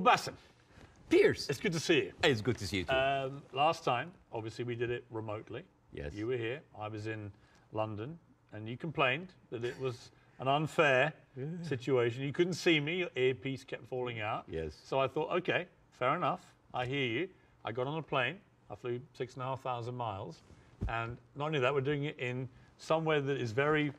Well, Bاسم, Bírs. it's good to see you. It's good to see you too. Last time, obviously, we did it remotely. Yes. You were here. I was in London, and you complained that it was an unfair situation. You couldn't see me. Your earpiece kept falling out. Yes. So I thought, OK, fair enough. I hear you. I got on a plane. I flew 6,500 miles. And not only that, we're doing it in somewhere that is very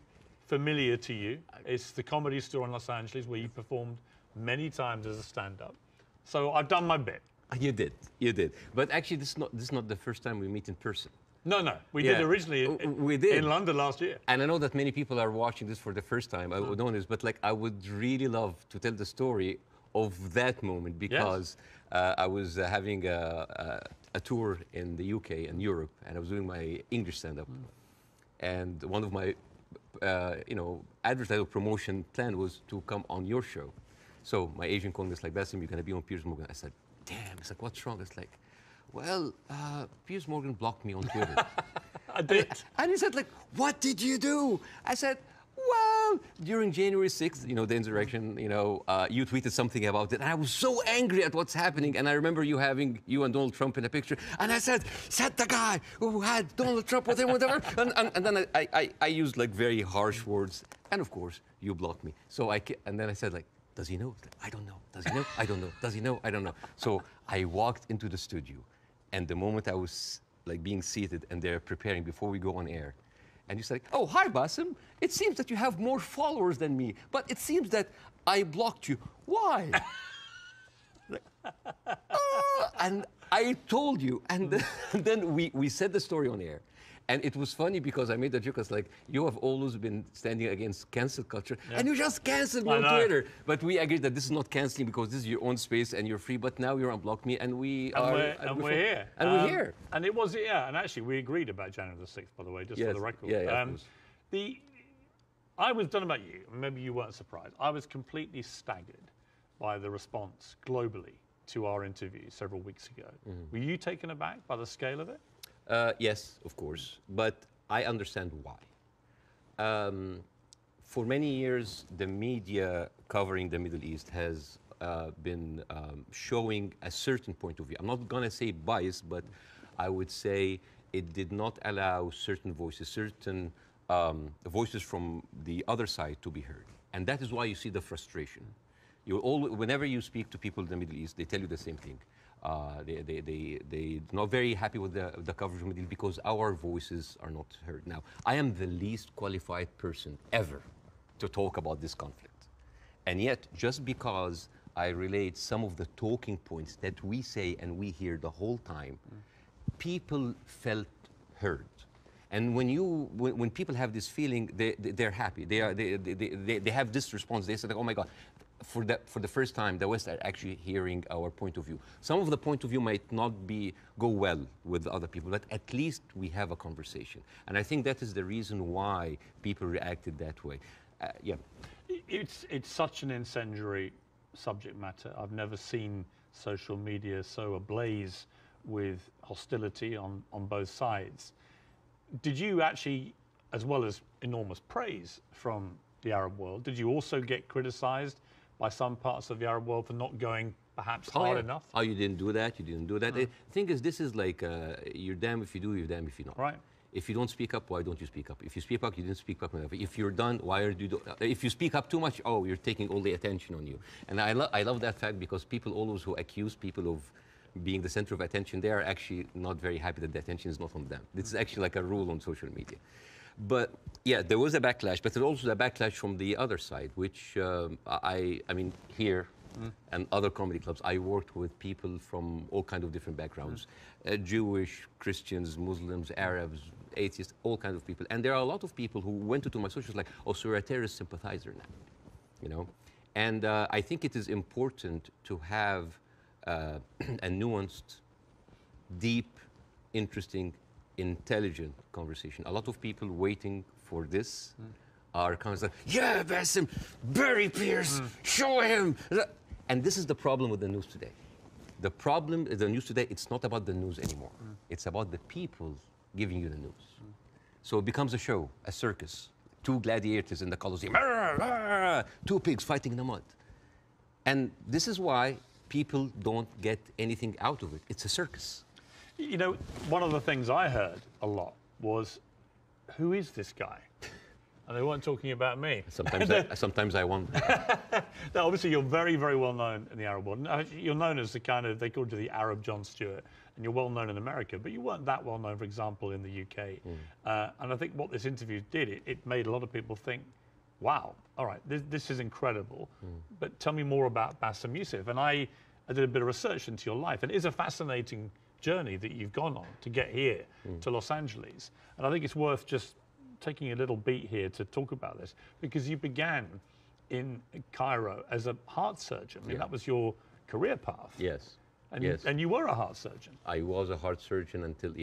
familiar to you. It's the Comedy Store in Los Angeles, where you performed many times as a stand-up. So I've done my bit. You did. But actually, this is not the first time we meet in person. No. We did originally in London last year. And I know that many people are watching this for the first time. I would know this, but like I would really love to tell the story of that moment because I was having a tour in the UK and Europe, and I was doing my English stand-up. And one of my, advertising promotion plan was to come on your show. So my agent called me, it's like, Bاسم, you're going to be on Piers Morgan. I said, damn. It's like, what's wrong? It's like, well, Piers Morgan blocked me on Twitter. I did. And he said, like, what did you do? I said, well, during January 6th, the insurrection, you tweeted something about it. And I was so angry at what's happening. And I remember you having you and Donald Trump in a picture. And I said the guy who had Donald Trump with him, whatever. And then I used, like, very harsh words. And, of course, you blocked me. So and then I said, like, does he know? I don't know. Does he know? I don't know. Does he know? I don't know. So I walked into the studio, and the moment I was like being seated and they're preparing before we go on air, and you said, "Oh, hi, Bاسم. It seems that you have more followers than me, but it seems that I blocked you. Why?" And I told you, and then we said the story on air. And it was funny because I made the joke, I was like, you have always been standing against cancel culture, and you just canceled me on Twitter. But we agreed that this is not canceling because this is your own space and you're free, but now you're unblocked me, and we're here. And we're here. And it was, and actually we agreed about January the 6th, by the way, just for the record. Yeah, I was done about you, maybe you weren't surprised. I was completely staggered by the response globally to our interview several weeks ago. Were you taken aback by the scale of it? Yes, of course, but I understand why. For many years, the media covering the Middle East has been showing a certain point of view. I'm not going to say bias, but I would say it did not allow certain voices from the other side to be heard. And that is why you see the frustration. Whenever you speak to people in the Middle East, they tell you the same thing. They're not very happy with the coverage of Middle East because our voices are not heard. Now, I am the least qualified person ever to talk about this conflict. And yet, just because I relate some of the talking points that we say and we hear the whole time, people felt heard. And when people have this feeling, they're happy. They have this response. They say, like, oh my God. For the first time, the West are actually hearing our point of view. Some of the point of view might not go well with other people, but at least we have a conversation. And I think that is the reason why people reacted that way. It's such an incendiary subject matter. I've never seen social media so ablaze with hostility on both sides. Did you actually, as well as enormous praise from the Arab world, did you also get criticized by some parts of the Arab world for not going perhaps hard enough? Oh, you didn't do that, you didn't do that. The thing is, this is like, you're damned if you do, you're damned if you don't. Right. If you don't speak up, why don't you speak up? If you speak up, you didn't speak up enough. If you're done, why are you do? If you speak up too much, oh, you're taking all the attention on you. And I love that fact because people always who accuse people of being the center of attention, they are actually not very happy that the attention is not on them. This is actually like a rule on social media. But yeah, there was a backlash, but there was also a backlash from the other side, which I mean, here and other comedy clubs, I worked with people from all kinds of different backgrounds, Jewish, Christians, Muslims, Arabs, atheists, all kinds of people. And there are a lot of people who went into my socials like, oh, so you're a terrorist sympathizer now, And I think it is important to have a nuanced, deep, interesting, intelligent conversation. A lot of people waiting for this are kind of like, yeah, Bاسم, bury Piers, show him. And this is the problem with the news today. The problem is the news today, it's not about the news anymore. It's about the people giving you the news. So it becomes a show, a circus. Two gladiators in the Colosseum, two pigs fighting in the mud. And this is why people don't get anything out of it. It's a circus. You know, one of the things I heard a lot was, who is this guy? And they weren't talking about me. Sometimes I wonder. Now, obviously, you're very, very well known in the Arab world. You're known as the kind of, they called you the Arab Jon Stewart, and you're well known in America, but you weren't that well known, for example, in the UK. And I think what this interview did, it made a lot of people think, wow, all right, this is incredible, but tell me more about Bاسم Youssef. And I did a bit of research into your life, and it is a fascinating journey that you've gone on to get here to Los Angeles. And I think it's worth just taking a little beat here to talk about this, because you began in Cairo as a heart surgeon. I mean, that was your career path. Yes. And, yes. And you were a heart surgeon. I was a heart surgeon until,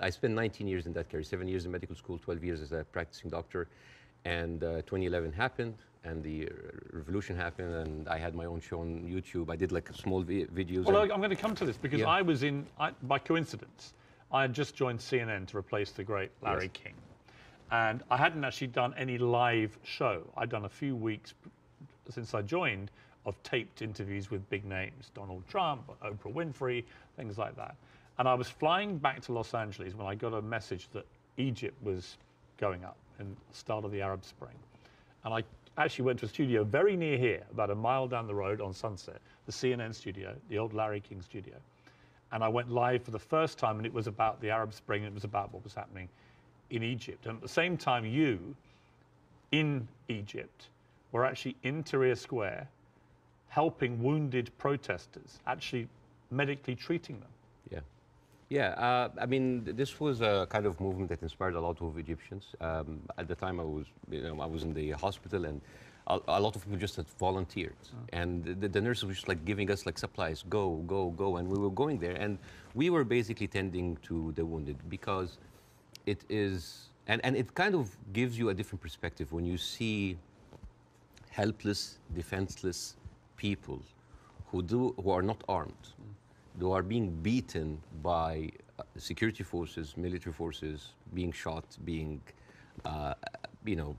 I spent 19 years in that career, 7 years in medical school, 12 years as a practicing doctor. And 2011 happened, and the revolution happened, and I had my own show on YouTube. I did like small videos. Well, I'm going to come to this, because I was by coincidence, I had just joined CNN to replace the great Larry King. And I hadn't actually done any live show. I'd done a few weeks since I joined of taped interviews with big names, Donald Trump, Oprah Winfrey, things like that. And I was flying back to Los Angeles when I got a message that Egypt was going up in the start of the Arab Spring. And I actually went to a studio very near here, about a mile down the road on Sunset, the CNN studio, the old Larry King studio. And I went live for the first time, and it was about the Arab Spring, and it was about what was happening in Egypt. And at the same time, you, in Egypt, were actually in Tahrir Square, helping wounded protesters, actually medically treating them. Yeah. Yeah, I mean, this was a kind of movement that inspired a lot of Egyptians. At the time, I was in the hospital, and a lot of people just had volunteered, and the nurses were just like giving us like supplies, go, go, go, and we were going there, and we were basically tending to the wounded, because it is, and it kind of gives you a different perspective when you see helpless, defenseless people who are not armed, who are being beaten by security forces, military forces, being shot, being,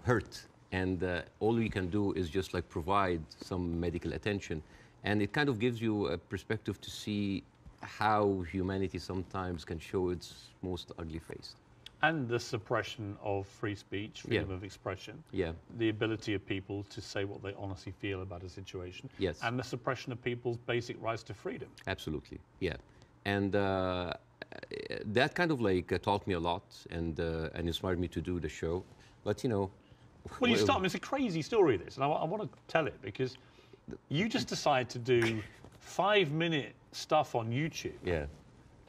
hurt. And all we can do is just like provide some medical attention. And it kind of gives you a perspective to see how humanity sometimes can show its most ugly face. And the suppression of free speech, freedom of expression. Yeah. The ability of people to say what they honestly feel about a situation. Yes. And the suppression of people's basic rights to freedom. Absolutely, yeah. And that kind of like taught me a lot, and inspired me to do the show. But well, you start. I mean, it's a crazy story, this, and I want to tell it, because you just decide to do 5-minute stuff on YouTube. Yeah.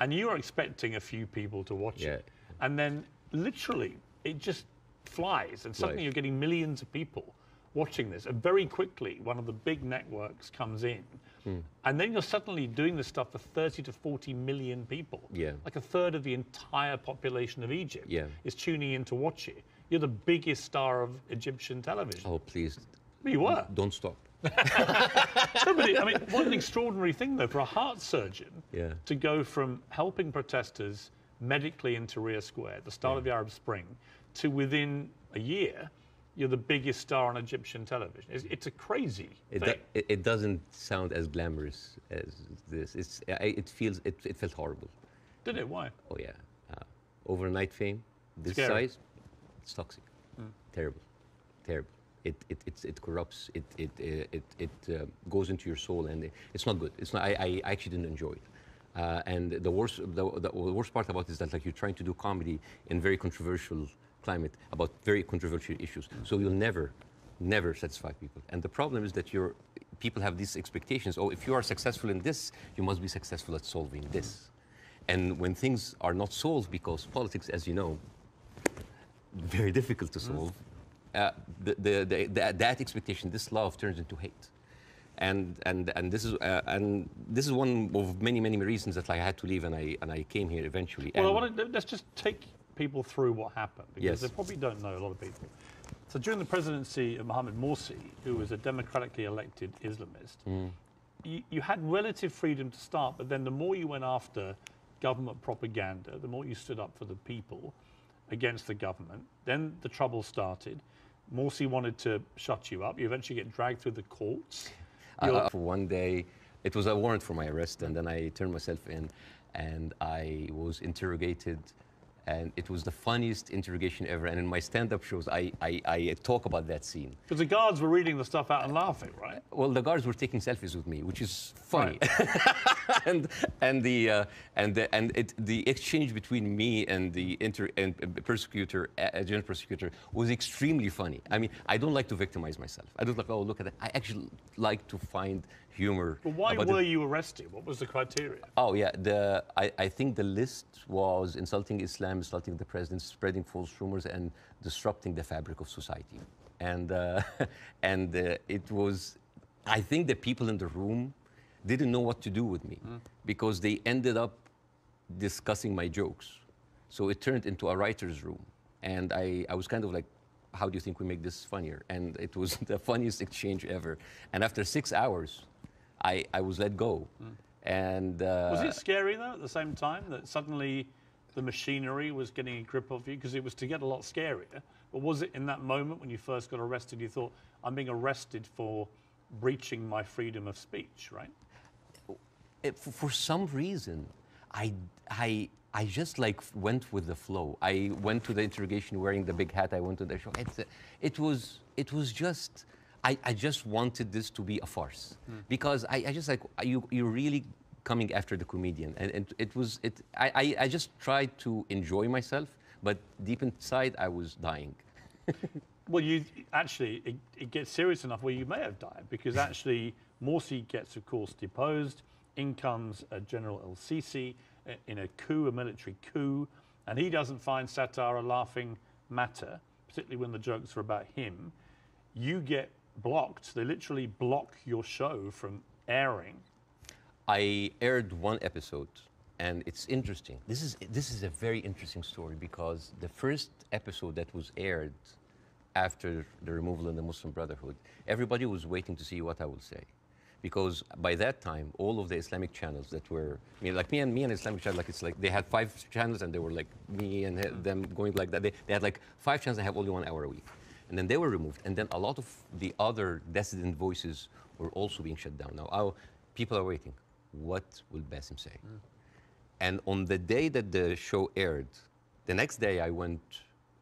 And you are expecting a few people to watch it. And then literally it just flies, and suddenly you're getting millions of people watching this. And very quickly, one of the big networks comes in, and then you're suddenly doing this stuff for 30 to 40 million people. Yeah. Like a third of the entire population of Egypt is tuning in to watch it. You're the biggest star of Egyptian television. Oh, please. But you were. Don't stop. I mean, what an extraordinary thing, though, for a heart surgeon to go from helping protesters medically in Tahrir Square at the start of the Arab Spring to within a year, you're the biggest star on Egyptian television. It's a crazy thing. It doesn't sound as glamorous as this. It felt horrible. Did it? Why? Oh, yeah. Overnight fame, this Scary. size, it's toxic. Terrible. Terrible. It corrupts. It goes into your soul, and it's not good. It's not. I actually didn't enjoy it. And the worst part about it is that like you're trying to do comedy in very controversial climate about very controversial issues. So you'll never satisfy people. And the problem is that people have these expectations. Oh, if you are successful in this, you must be successful at solving this. And when things are not solved, because politics, as you know, very difficult to solve, that expectation, this love turns into hate. And this is one of many reasons that I had to leave, and I came here eventually. Well, let's just take people through what happened, because they probably don't know, a lot of people. So during the presidency of Mohamed Morsi, who was a democratically elected Islamist, you had relative freedom to start, but then the more you went after government propaganda, the more you stood up for the people against the government, then the trouble started. Morsi wanted to shut you up. You eventually get dragged through the courts. For one day, it was a warrant for my arrest, and then I turned myself in, and I was interrogated, and it was the funniest interrogation ever. And in my stand-up shows, I talk about that scene. Because the guards were reading the stuff out and laughing, right? Well, the guards were taking selfies with me, which is funny. Right. the exchange between me and the prosecutor, general prosecutor, was extremely funny. I mean, I don't like to victimize myself. I don't like, oh, look at that. I actually like to find humor. But why were you arrested? What was the criteria? Oh, yeah. I think the list was insulting Islam, insulting the president, spreading false rumors, and disrupting the fabric of society. And it was, I think the people in the room didn't know what to do with me because they ended up discussing my jokes. So it turned into a writer's room. And I was kind of like, how do you think we make this funnier? And it was the funniest exchange ever. And after 6 hours, I was let go. And was it scary, though, at the same time, that suddenly the machinery was getting a grip of you? Because it was to get a lot scarier. But was it in that moment when you first got arrested, you thought, I'm being arrested for breaching my freedom of speech, right? For some reason, I just like went with the flow. I went to the interrogation wearing the big hat. I went to the show. It was just, I just wanted this to be a farce because I just like, you're really coming after the comedian. And I just tried to enjoy myself, but deep inside I was dying. Well, you actually, it gets serious enough where you may have died because actually Morsi gets, of course, deposed. In comes General El-Sisi in a coup, a military coup, and he doesn't find satire a laughing matter, particularly when the jokes are about him. You get blocked. They literally block your show from airing. I aired one episode, and it's interesting. This is a very interesting story because the first episode that was aired after the removal of the Muslim Brotherhood, everybody was waiting to see what I will say. Because by that time, all of the Islamic channels that were, I mean, like me and Islamic channel, like it's like they had 5 channels and they were like me and them going like that. They had like 5 channels and have only 1 hour a week. And then they were removed. And then a lot of the other dissident voices were also being shut down. Now, people are waiting. What will Bاسم say? And on the day that the show aired, the next day I went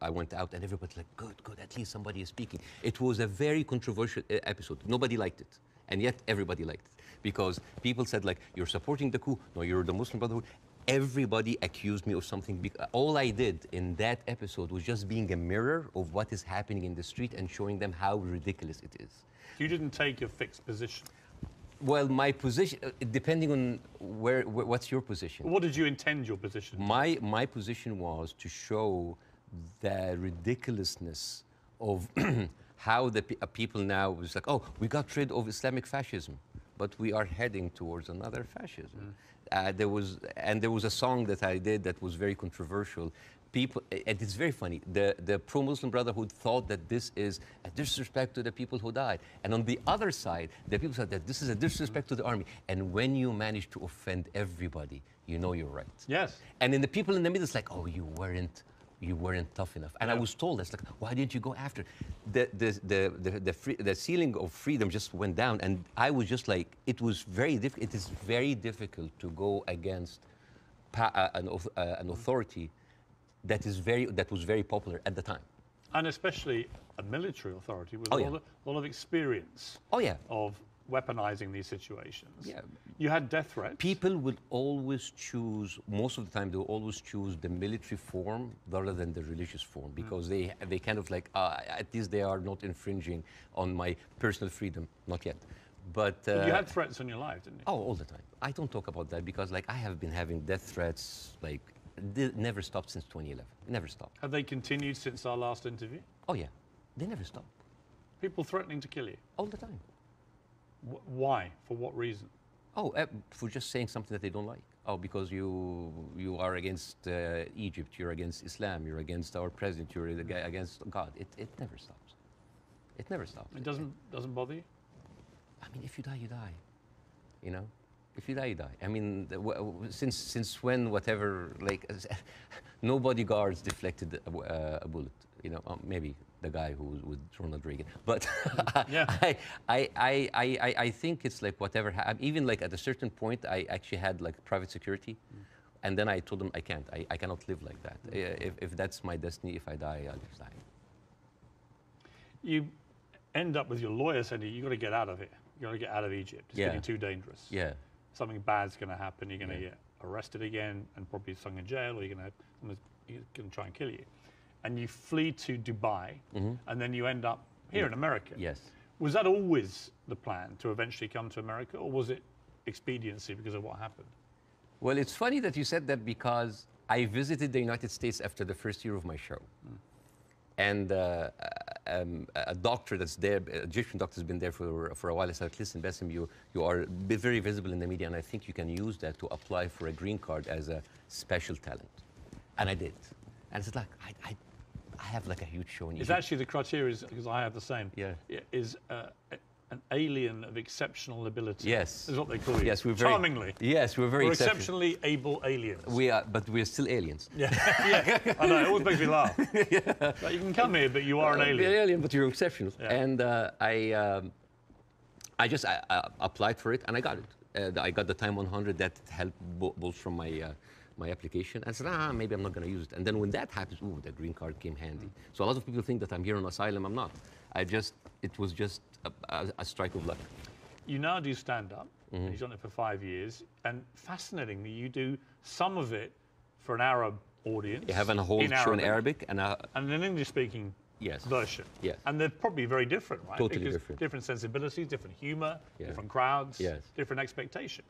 out and everybody's like, good, at least somebody is speaking. It was a very controversial episode. Nobody liked it. And yet everybody liked it because people said like, you're supporting the coup. No, you're the Muslim Brotherhood. Everybody accused me of something. All I did in that episode was just being a mirror of what is happening in the street and showing them how ridiculous it is. You didn't take a fixed position. Well, my position, depending on what's your position? What did you intend your position to? My position was to show the ridiculousness of how the people now was like, oh, we got rid of Islamic fascism, but we are heading towards another fascism. There was a song that I did that was very controversial. People, and it's very funny, the pro-Muslim Brotherhood thought that this is a disrespect to the people who died. And on the other side, the people said that this is a disrespect to the army. And when you manage to offend everybody, you know you're right. Yes. And then the people in the middle, it's like, oh, you weren't tough enough. And I was told, that's like, why didn't you go after? The ceiling of freedom just went down. And I was just like, it was very difficult. It is very difficult to go against an authority that was very popular at the time. And especially a military authority with a lot of experience of weaponizing these situations. Yeah. You had death threats. People would always choose, most of the time, they will always choose the military form rather than the religious form because they kind of like, at least they are not infringing on my personal freedom. Not yet. But you had threats on your life, didn't you? Oh, all the time. I don't talk about that because like I have been having death threats like never stopped since 2011. Never stopped. Have they continued since our last interview? Oh yeah, they never stopped. People threatening to kill you? All the time. Why? For what reason? Oh, for just saying something that they don't like. Oh, because you are against Egypt, you're against Islam, you're against our president, you're against God. It never stops. It never stops. It doesn't bother you? I mean, if you die, you die. You know? If you die, you die. I mean, since when, whatever, like, no bodyguards deflected a bullet. you know, maybe the guy who was with Ronald Reagan. But Yeah. I think it's like whatever. Even like at a certain point, I actually had like private security. And then I told them I can't. I cannot live like that. If that's my destiny, if I die, I'll just die. You end up with your lawyer saying you got to get out of here. You got to get out of Egypt. It's Yeah. getting too dangerous. Yeah. Something bad's going to happen. You're going to Yeah. get arrested again and probably thrown in jail, or someone's going to try and kill you. And you flee to Dubai, and then you end up here in America. Yes. Was that always the plan, to eventually come to America, or was it expediency because of what happened? Well, it's funny that you said that because I visited the United States after the first year of my show. And a doctor that's there, an Egyptian doctor, has been there for a while. I said, listen, Bاسم, you are very visible in the media, and I think you can use that to apply for a green card as a special talent. And I did. And it's like, I have like a huge show in Egypt. It's actually the criteria, because I have the same. Yeah. Is an alien of exceptional ability. Yes. Is what they call you. Yes, we're very... Charmingly. Yes, we're very We're exceptionally able aliens. We are, but we're still aliens. Yeah, yeah. I know, it always makes me laugh. Like, you can come here, but you are an alien. You're an alien, but you're exceptional. Yeah. And I just applied for it, and I got it. I got the Time 100 that helped both from my application. And I said, maybe I'm not going to use it. And then when that happens, ooh, the green card came handy. So a lot of people think that I'm here on asylum. I'm not. It was just a strike of luck. You now do stand-up. You've done it for 5 years. And fascinatingly, you do some of it for an Arab audience. You have a whole show in Arabic and an English-speaking version. Yes. And they're probably very different, right? Totally because different. Different sensibilities, different humor, Yeah. different crowds, Yes. different expectation.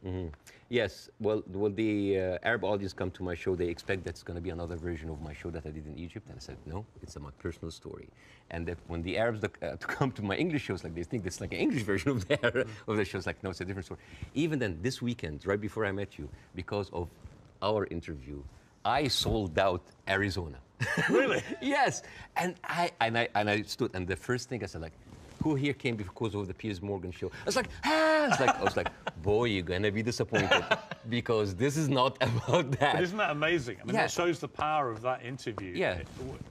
Yes, well, the Arab audience come to my show, they expect that's going to be another version of my show that I did in Egypt. And I said, no, it's my personal story. And that when the Arabs come to my English shows, like they think it's like an English version of the shows. Like, no, it's a different story. Even then, this weekend, right before I met you, because of our interview, I sold out Arizona. Really? Yes. And I stood, and the first thing I said, like, who here came because of the Piers Morgan show? I was like, I was like, boy, you're gonna be disappointed because this is not about that. But isn't that amazing? I mean, Yeah. that shows the power of that interview. Yeah.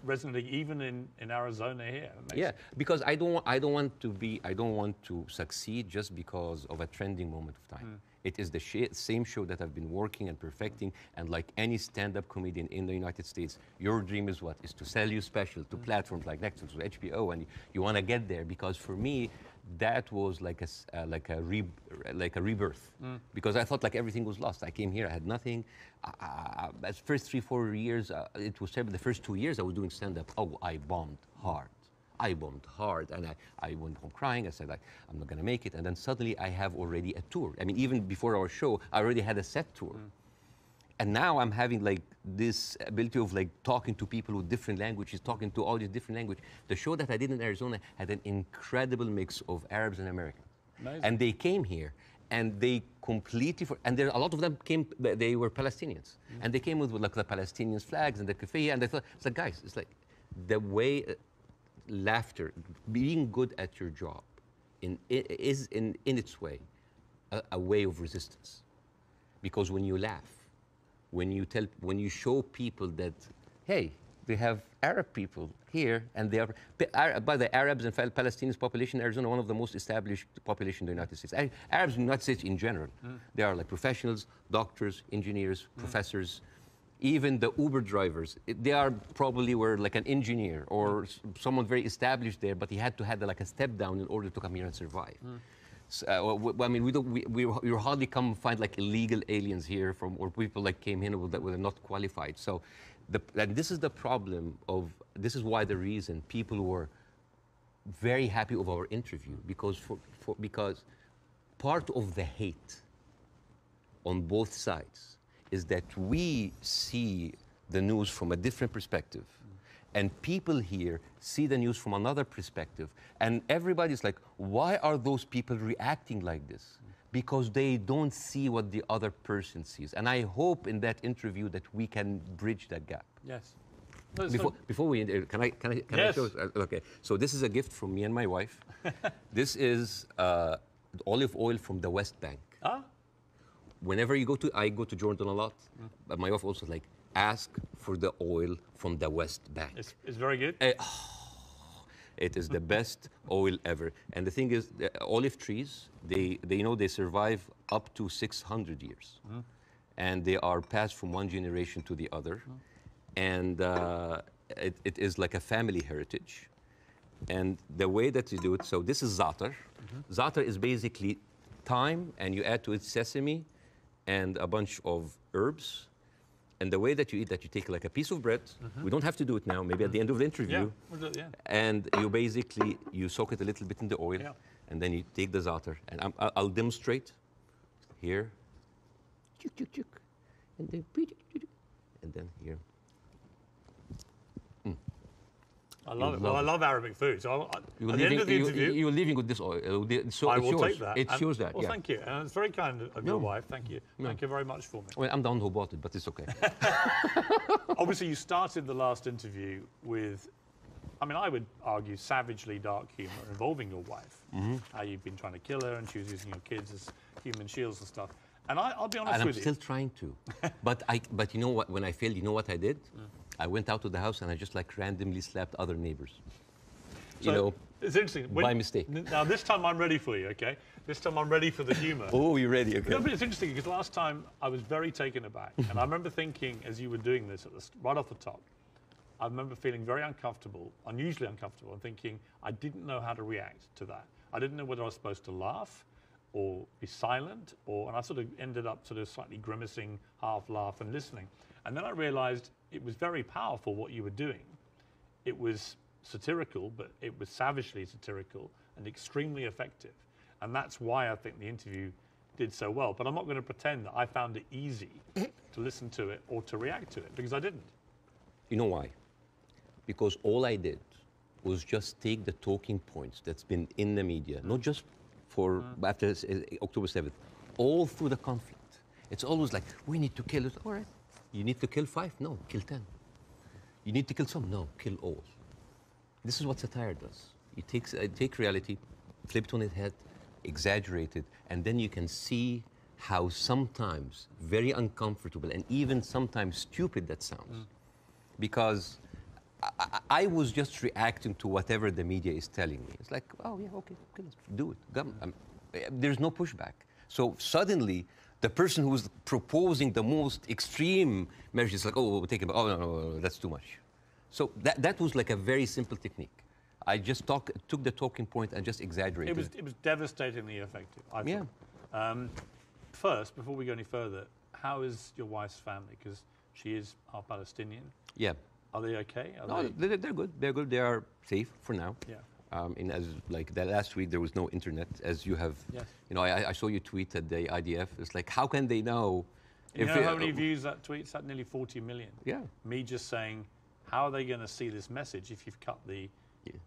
Resonating even in Arizona here. Yeah, because I don't want to succeed just because of a trending moment of time. It is the same show that I've been working and perfecting, and like any stand-up comedian in the United States, your dream is what? Is to sell you special to platforms like Netflix or HBO, and you want to get there. Because for me, that was like a rebirth. Because I thought like everything was lost. I came here, I had nothing. As first 3-4 years, it was terrible. The first 2 years I was doing stand-up. Oh, I bombed hard. And I went home crying. I said, like, I'm not going to make it. And then suddenly I have already a tour. I mean, even before our show, I already had a set tour. And now I'm having like this ability of like talking to people with different languages, talking to all these different languages. The show that I did in Arizona had an incredible mix of Arabs and Americans. Amazing. And they came here and they completely, and there a lot of them came, they were Palestinians. And they came with like the Palestinian flags and the keffiyeh, and they thought, it's like, guys, it's like the way, laughter, being good at your job is in its way a way of resistance. Because when you laugh, when you show people that, hey, they have Arab people here, and they are, by the Arabs and Palestinians population in Arizona, one of the most established population in the United States. Arabs in the United States in general, they are like professionals, doctors, engineers, professors. Even the Uber drivers, they are probably were like an engineer or someone very established there, but he had to have like a step down in order to come here and survive. So, I mean, we hardly come find like illegal aliens here or people like came in that were not qualified. So, and this is the problem of, this is why the reason people were very happy with our interview, because because part of the hate on both sides is that we see the news from a different perspective. And people here see the news from another perspective. And everybody's like, why are those people reacting like this? Because they don't see what the other person sees. And I hope in that interview that we can bridge that gap. Yes. Before we, can I Yes. show? Okay, so this is a gift from me and my wife. This is olive oil from the West Bank. Ah? Whenever I go to Jordan a lot, but my wife also like, ask for the oil from the West Bank. It's very good. It is the best oil ever. And the thing is, the olive trees, they survive up to 600 years. And they are passed from one generation to the other. And it is like a family heritage. And the way that you do it, so this is za'atar. Za'atar is basically thyme, and you add to it sesame and a bunch of herbs. And the way that you eat that, you take like a piece of bread. We don't have to do it now, maybe at the end of the interview. Yeah, we'll do it, yeah. And you soak it a little bit in the oil, and then you take the za'atar. And I'll demonstrate here. And then here. I love it. Well, I love Arabic food. So at the end of the interview, you're leaving with this oil. So I will take that. It shows that. Well, thank you. And it's very kind of your wife. Thank you. Thank you very much for me. Well, I'm the one who bought it, but it's okay. Obviously, you started the last interview with, I mean, I would argue savagely dark humour involving your wife. How you've been trying to kill her, and she was using your kids as human shields and stuff. And I'll be honest with you. And I'm still trying to. But you know what? When I failed, you know what I did? I went out to the house and I just like randomly slapped other neighbors. So it's interesting. By mistake. Now this time I'm ready for you, okay? This time I'm ready for the humour. Oh, you're ready, okay. No, but it's interesting because last time I was very taken aback. And I remember thinking, as you were doing this right off the top, I remember feeling very uncomfortable, unusually uncomfortable, and thinking I didn't know how to react to that. I didn't know whether I was supposed to laugh or be silent, and I sort of ended up sort of slightly grimacing, half laugh and listening. And then I realized it was very powerful what you were doing. It was satirical, but it was savagely satirical and extremely effective. And that's why I think the interview did so well. But I'm not going to pretend that I found it easy to listen to it or to react to it, because I didn't. You know why? Because all I did was just take the talking points that's been in the media, not just for after October 7th, all through the conflict. It's always like, we need to kill it. All right. You need to kill 5? No, kill 10. You need to kill some? No, kill all. This is what satire does. You take reality, flip it on its head, exaggerate it, and then you can see how sometimes very uncomfortable and even sometimes stupid that sounds. Because I was just reacting to whatever the media is telling me. It's like, oh yeah, okay, do it. There's no pushback. So suddenly, the person who's proposing the most extreme measures is like, oh, we'll take it. Oh no, that's too much. So that was like a very simple technique. I just took the talking point and just exaggerated. It was devastatingly effective, I thought. Yeah. First, before we go any further, how is your wife's family? Because she is half Palestinian. Yeah. Are they okay? They're good. They're good. They are safe for now. Yeah. As like that last week, there was no internet, as you have. Yes. You know, I saw you tweet at the IDF. It's like, how can they know? You know how many views that tweet's had? Nearly 40 million. Yeah. Me just saying, how are they going to see this message if you've cut the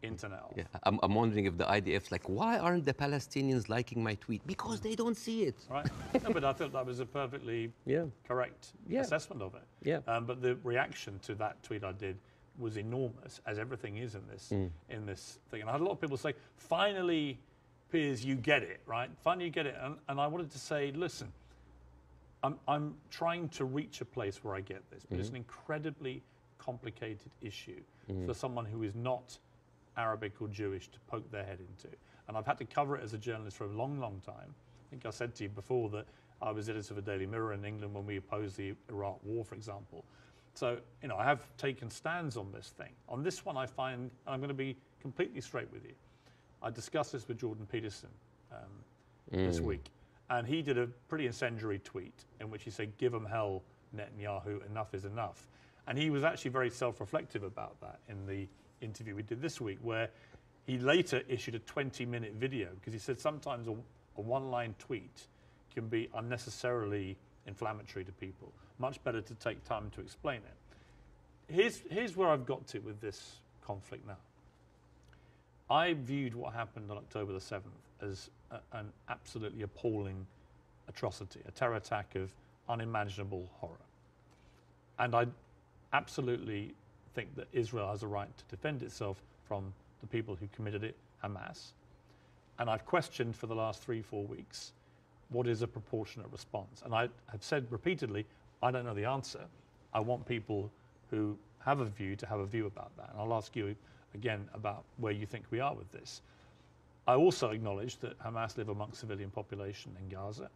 internet off? Yeah. I'm wondering if the IDF's like, why aren't the Palestinians liking my tweet? Because they don't see it. Right. No, but I thought that was a perfectly correct assessment of it. Yeah. But the reaction to that tweet I did was enormous, as everything is in this thing. And I had a lot of people say, finally, Piers, you get it, right? Finally, you get it. And I wanted to say, listen, I'm trying to reach a place where I get this, but it's an incredibly complicated issue for someone who is not Arabic or Jewish to poke their head into. And I've had to cover it as a journalist for a long, long time. I think I said to you before that I was editor of a Daily Mirror in England when we opposed the Iraq War, for example. So, you know, I have taken stands on this thing. On this one, I find, I'm going to be completely straight with you. I discussed this with Jordan Peterson this week, and he did a pretty incendiary tweet in which he said, give them hell, Netanyahu, enough is enough. And he was actually very self-reflective about that in the interview we did this week, where he later issued a 20-minute video, because he said sometimes a one-line tweet can be unnecessarily inflammatory to people. Much better to take time to explain it. Here's where I've got to with this conflict now. I viewed what happened on October the 7th as an absolutely appalling atrocity, a terror attack of unimaginable horror. And I absolutely think that Israel has a right to defend itself from the people who committed it, Hamas. And I've questioned for the last 3-4 weeks, what is a proportionate response? And I have said repeatedly, I don't know the answer. I want people who have a view to have a view about that. And I'll ask you again about where you think we are with this. I also acknowledge that Hamas live amongst civilian population in Gaza.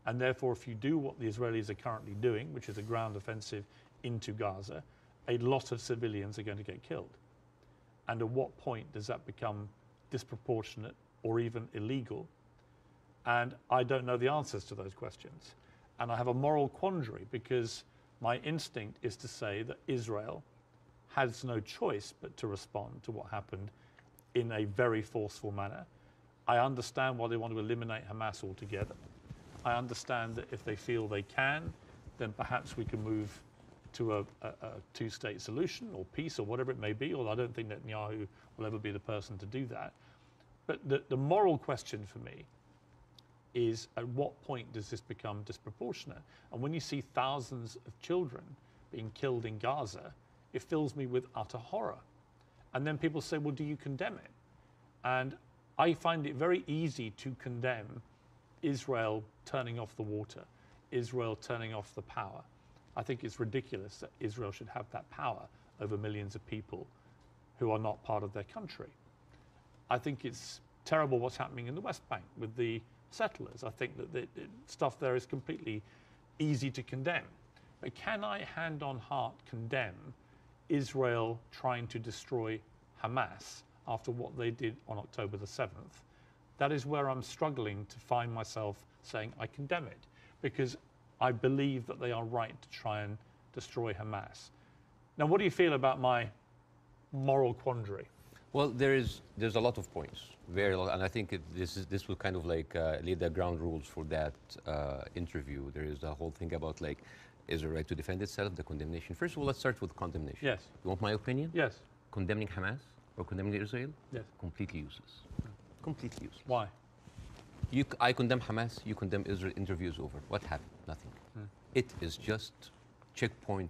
And therefore, if you do what the Israelis are currently doing, which is a ground offensive into Gaza, a lot of civilians are going to get killed. And at what point does that become disproportionate or even illegal? And I don't know the answers to those questions. And I have a moral quandary because my instinct is to say that Israel has no choice but to respond to what happened in a very forceful manner. I understand why they want to eliminate Hamas altogether. I understand that if they feel they can, then perhaps we can move to a two-state solution or peace or whatever it may be, although I don't think Netanyahu will ever be the person to do that. But the moral question for me is, at what point does this become disproportionate? And when you see thousands of children being killed in Gaza, it fills me with utter horror. And then people say, well, do you condemn it? And I find it very easy to condemn Israel turning off the water, Israel turning off the power. I think it's ridiculous that Israel should have that power over millions of people who are not part of their country. I think it's terrible what's happening in the West Bank with the settlers. I think that the stuff there is completely easy to condemn. But can I, hand on heart, condemn Israel trying to destroy Hamas after what they did on October the 7th? That is where I'm struggling to find myself saying I condemn it, because I believe that they are right to try and destroy Hamas. Now, what do you feel about my moral quandary? Well, there's a lot of points, very lot, and I think this will kind of like lay the ground rules for that interview. There is a whole thing about like, is it right to defend itself, the condemnation. First of all, let's start with condemnation. Yes. You want my opinion? Yes. Condemning Hamas or condemning Israel? Yes. Completely useless. Completely useless. Why? I condemn Hamas, you condemn Israel, interview is over. What happened? Nothing. It is just checkpoints,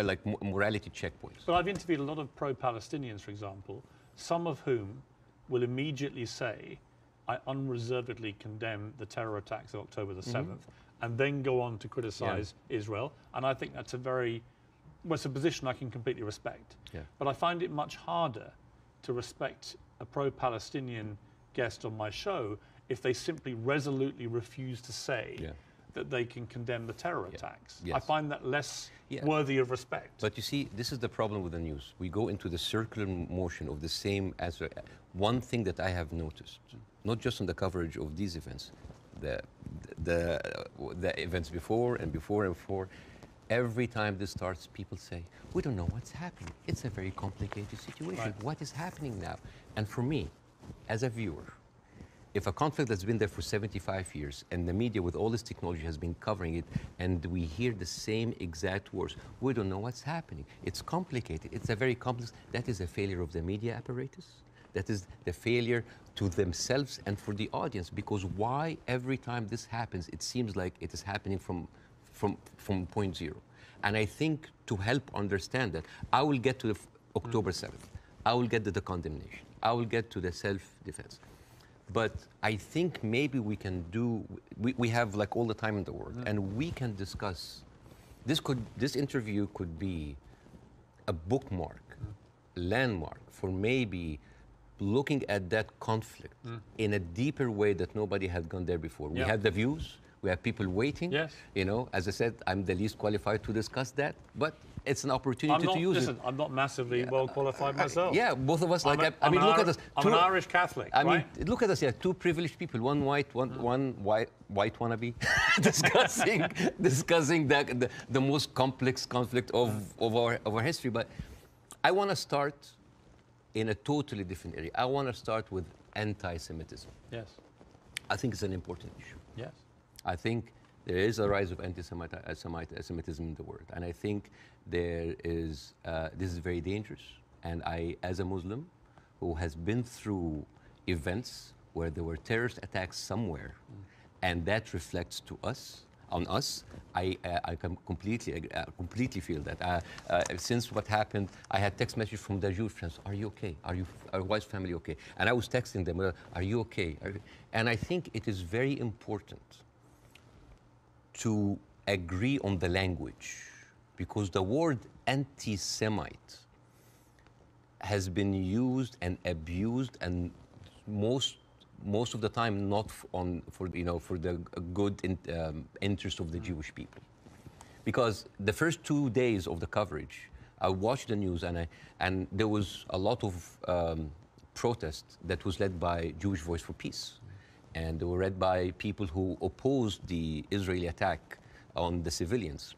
like morality checkpoints. But I've interviewed a lot of pro-Palestinians, for example, some of whom will immediately say, I unreservedly condemn the terror attacks of October the 7th, and then go on to criticize Israel. And I think that's it's a position I can completely respect. Yeah. But I find it much harder to respect a pro-Palestinian guest on my show if they simply resolutely refuse to say that they can condemn the terror attacks. Yes. I find that less worthy of respect. But you see, this is the problem with the news. We go into the circular motion of the same answer. One thing that I have noticed, not just on the coverage of these events, the events before and before and before, every time this starts, people say, we don't know what's happening. It's a very complicated situation. Right. What is happening now? And for me, as a viewer, if a conflict that's been there for 75 years and the media with all this technology has been covering it and we hear the same exact words, we don't know what's happening. It's complicated. It's a very complex. That is a failure of the media apparatus. That is the failure to themselves and for the audience, because why every time this happens, it seems like it is happening from point zero. And I think to help understand that, I will get to the October 7th. I will get to the condemnation. I will get to the self-defense. But I think maybe we can we have like all the time in the world, and we can discuss, this interview could be a bookmark, landmark for maybe looking at that conflict in a deeper way that nobody had gone there before. We had the views, we have people waiting. Yes. You know, as I said, I'm the least qualified to discuss that, but it's an opportunity to use it. I'm not massively well qualified myself. Yeah, both of us. Like, I mean, look at us. I'm an Irish Catholic. I mean, right? look at us. Yeah, two privileged people, one white, one white wannabe, discussing the most complex conflict of our history. But I want to start in a totally different area. I want to start with anti-Semitism. Yes. I think it's an important issue. Yes. I think there is a rise of anti-Semitism in the world, and I think this is very dangerous. And I, as a Muslim who has been through events where there were terrorist attacks somewhere, and that reflects on us, I can completely feel that. Since what happened, I had text messages from the Jewish friends, are you okay? Are your wife's family okay? And I was texting them, are you okay? And I think it is very important to agree on the language because the word anti-Semite has been used and abused, and most of the time not for the good interest of the Jewish people. Because the first 2 days of the coverage, I watched the news, and there was a lot of protest that was led by Jewish Voice for Peace, and they were led by people who opposed the Israeli attack on the civilians.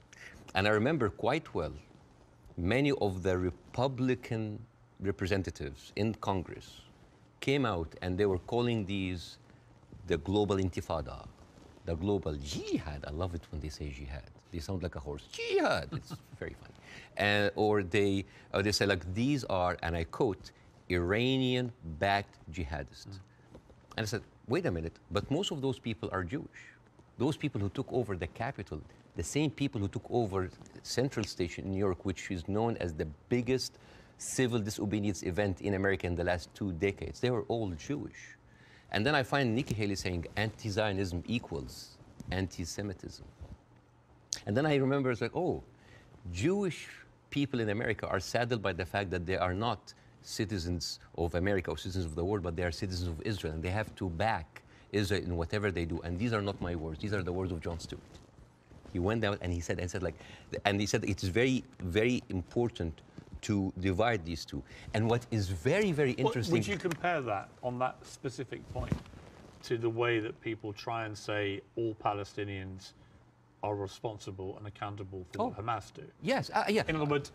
And I remember quite well, many of the Republican representatives in Congress came out and they were calling these the global intifada, the global jihad. I love it when they say jihad. They sound like a horse. Jihad. It's very funny. Or they say, like, these are, and I quote, Iranian-backed jihadists. And I said, wait a minute, but most of those people are Jewish. Those people who took over the Capitol, the same people who took over Central Station in New York, which is known as the biggest civil disobedience event in America in the last 2 decades, they were all Jewish. And then I find Nikki Haley saying anti-Zionism equals anti-Semitism. And then I remember, it's like, oh, Jewish people in America are saddened by the fact that they are not citizens of America or citizens of the world, but they are citizens of Israel, and they have to back Israel in whatever they do. And these are not my words. These are the words of Jon Stewart. He went out and he said, it's very, very important to divide these two. And what is very, very interesting... Would you compare that, on that specific point, to the way that people try and say all Palestinians are responsible and accountable for what Hamas do? Yes, yeah. In other words,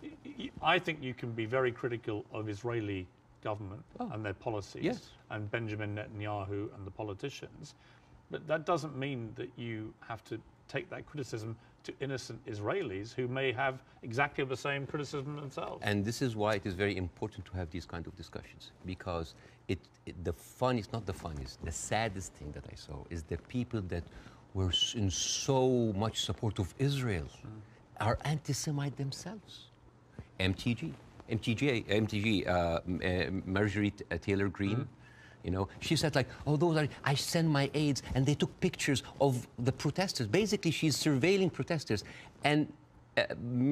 I think you can be very critical of Israeli government and their policies and Benjamin Netanyahu and the politicians, but that doesn't mean that you have to take that criticism to innocent Israelis who may have exactly the same criticism themselves. And this is why it is very important to have these kind of discussions, because the funniest, not the funniest, the saddest thing that I saw is the people that were in so much support of Israel are anti-Semite themselves. MTG, Marjorie Taylor Greene, you know, she said, like, oh, those are, I send my aides, and they took pictures of the protesters. Basically, she's surveilling protesters. And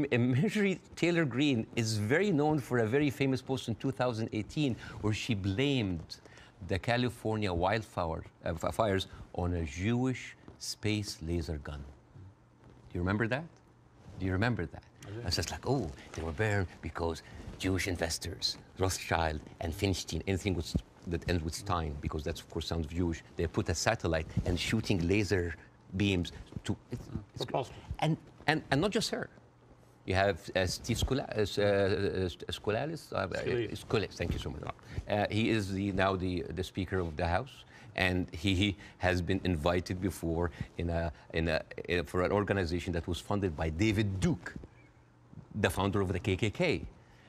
Marjorie Taylor Greene is very known for a very famous post in 2018 where she blamed the California fires on a Jewish space laser gun. Do you remember that? Do you remember that? And it's just like, oh, they were burned because Jewish investors, Rothschild and Feinstein, anything that ends with Stein, because that's, of course, sounds Jewish, they put a satellite and shooting laser beams to... And not just her. You have Steve Skoulas, thank you so much. He is now the Speaker of the House, and he has been invited before for an organization that was funded by David Duke, the founder of the KKK.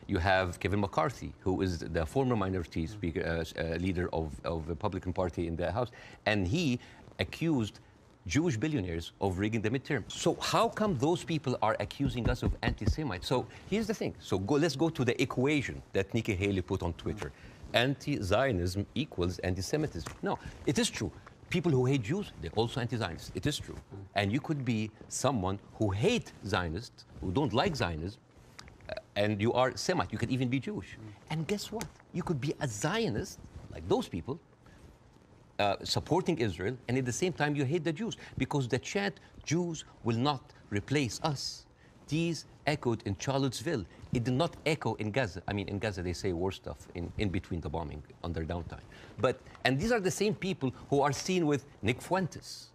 You have Kevin McCarthy, who is the former minority speaker, leader of the Republican Party in the House, and he accused Jewish billionaires of rigging the midterm. So how come those people are accusing us of anti-Semites? So here's the thing. So let's go to the equation that Nikki Haley put on Twitter. Anti-Zionism equals anti-Semitism. No, it is true. People who hate Jews, they're also anti-Zionists. It is true. And you could be someone who hate Zionists, who don't like Zionism, and you are Semite. You could even be Jewish. And guess what? You could be a Zionist, like those people, supporting Israel, and at the same time you hate the Jews, because the chant, Jews will not replace us, these echoed in Charlottesville. It did not echo in Gaza. I mean, in Gaza they say worse stuff in between the bombing, on their downtime. And these are the same people who are seen with Nick Fuentes,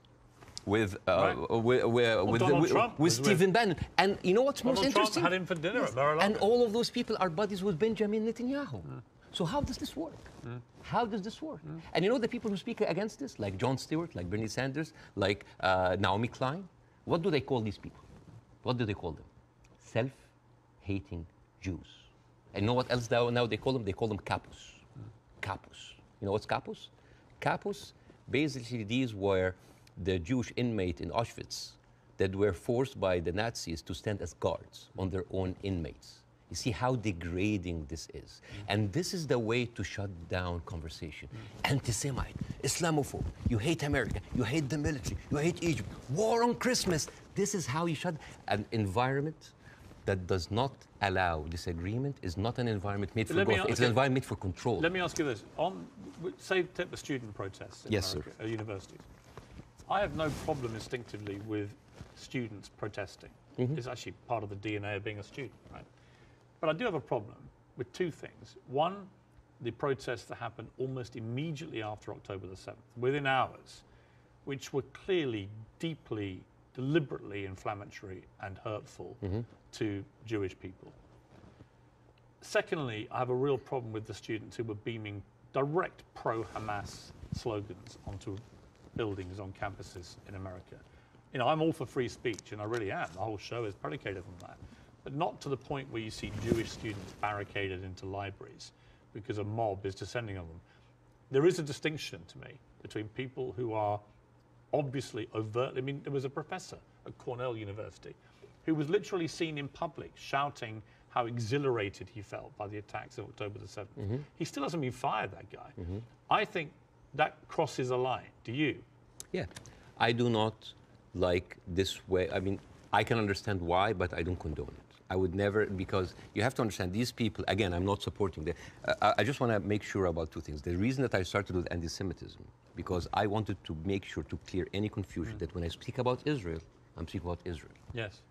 with Stephen Bannon. And you know what's most interesting? Trump had him for dinner at Mar-a-Lago. And all of those people are buddies with Benjamin Netanyahu. So how does this work? How does this work? And you know the people who speak against this, like Jon Stewart, like Bernie Sanders, like Naomi Klein, what do they call these people? What do they call them? Self-hating Jews. And you know what else now they call them? They call them capos. Capos. You know what's capos? Capos, basically these were the Jewish inmate in Auschwitz that were forced by the Nazis to stand as guards on their own inmates. You see how degrading this is. And this is the way to shut down conversation. Anti-Semite, Islamophobe, you hate America, you hate the military, you hate Egypt, war on Christmas. This is how you shut an environment that does not allow disagreement is not an environment made for Let me growth. a- It's an okay. environment made for control. Let me ask you this. Say, take the student protests in Yes, America, at universities. I have no problem instinctively with students protesting. It's actually part of the DNA of being a student, right? But I do have a problem with two things. One, the protests that happened almost immediately after October the 7th, within hours, which were clearly, deeply, deliberately inflammatory and hurtful to Jewish people. Secondly, I have a real problem with the students who were beaming direct pro-Hamas slogans onto buildings on campuses in America. You know, I'm all for free speech, and I really am. The whole show is predicated on that. But not to the point where you see Jewish students barricaded into libraries because a mob is descending on them. There is a distinction to me between people who are obviously overtly, I mean, there was a professor at Cornell University who was literally seen in public shouting how exhilarated he felt by the attacks of October the 7th. He still hasn't been fired, that guy. I think that crosses a line. Do you? Yeah, I do not like this way. I mean, I can understand why, but I don't condone it. I would never, because you have to understand these people, again, I'm not supporting them. I just want to make sure about two things. The reason that I started with anti-Semitism, because I wanted to make sure to clear any confusion that when I speak about Israel, I'm speaking about Israel. Yes.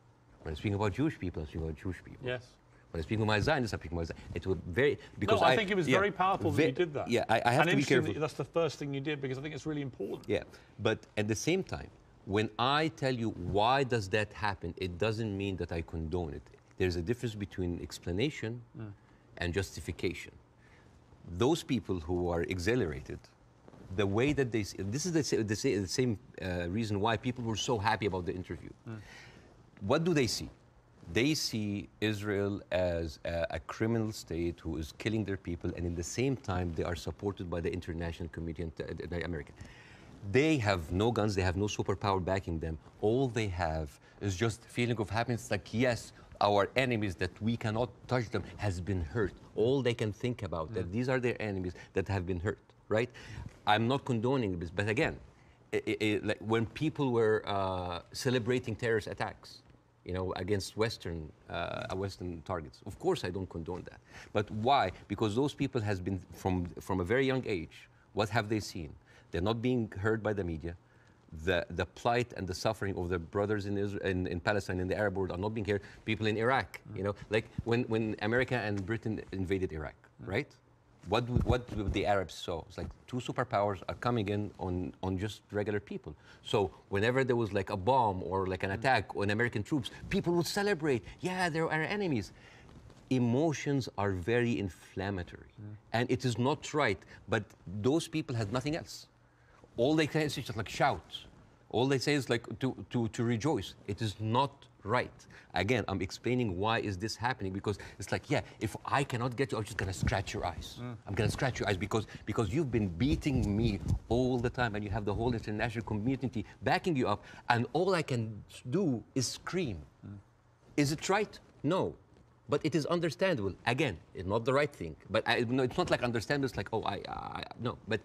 When I speak about Jewish people, I'm speaking about Jewish people. Yes. When I speak about my Zionists, I'm speaking about Zionists. It was very, because No, I think it was very powerful that you did that. Yeah, I have and to be careful. That's the first thing you did, because I think it's really important. Yeah, but at the same time, when I tell you why does that happen, it doesn't mean that I condone it. There's a difference between explanation and justification. Those people who are exhilarated, the way that they see, this is the same reason why people were so happy about the interview. What do they see? They see Israel as a criminal state who is killing their people, and in the same time, they are supported by the international community and America. They have no guns, they have no superpower backing them. All they have is just a feeling of happiness, like, yes, our enemies that we cannot touch them has been hurt. All they can think about, that these are their enemies that have been hurt, right? I'm not condoning this, but again, like when people were celebrating terrorist attacks, you know, against Western targets. Of course, I don't condone that. But why? Because those people has been, from a very young age, what have they seen? They're not being heard by the media. The plight and the suffering of the brothers in Israel, in Palestine, in the Arab world are not being heard. People in Iraq, you know, like when America and Britain invaded Iraq, right? What the Arabs saw? It's like two superpowers are coming in on just regular people. So whenever there was like a bomb or like an attack on American troops, people would celebrate. Yeah, they're our enemies. Emotions are very inflammatory, and it is not right. But those people had nothing else. All they can is just like shout. All they say is like to rejoice. It is not right. Again, I'm explaining why is this happening, because it's like, yeah, if I cannot get you, I'm just gonna scratch your eyes. I'm gonna scratch your eyes because you've been beating me all the time, and you have the whole international community backing you up, and all I can do is scream. Is it right? No. But it is understandable. Again, it's not the right thing. But no, it's not like understandable. It's like, oh, no. But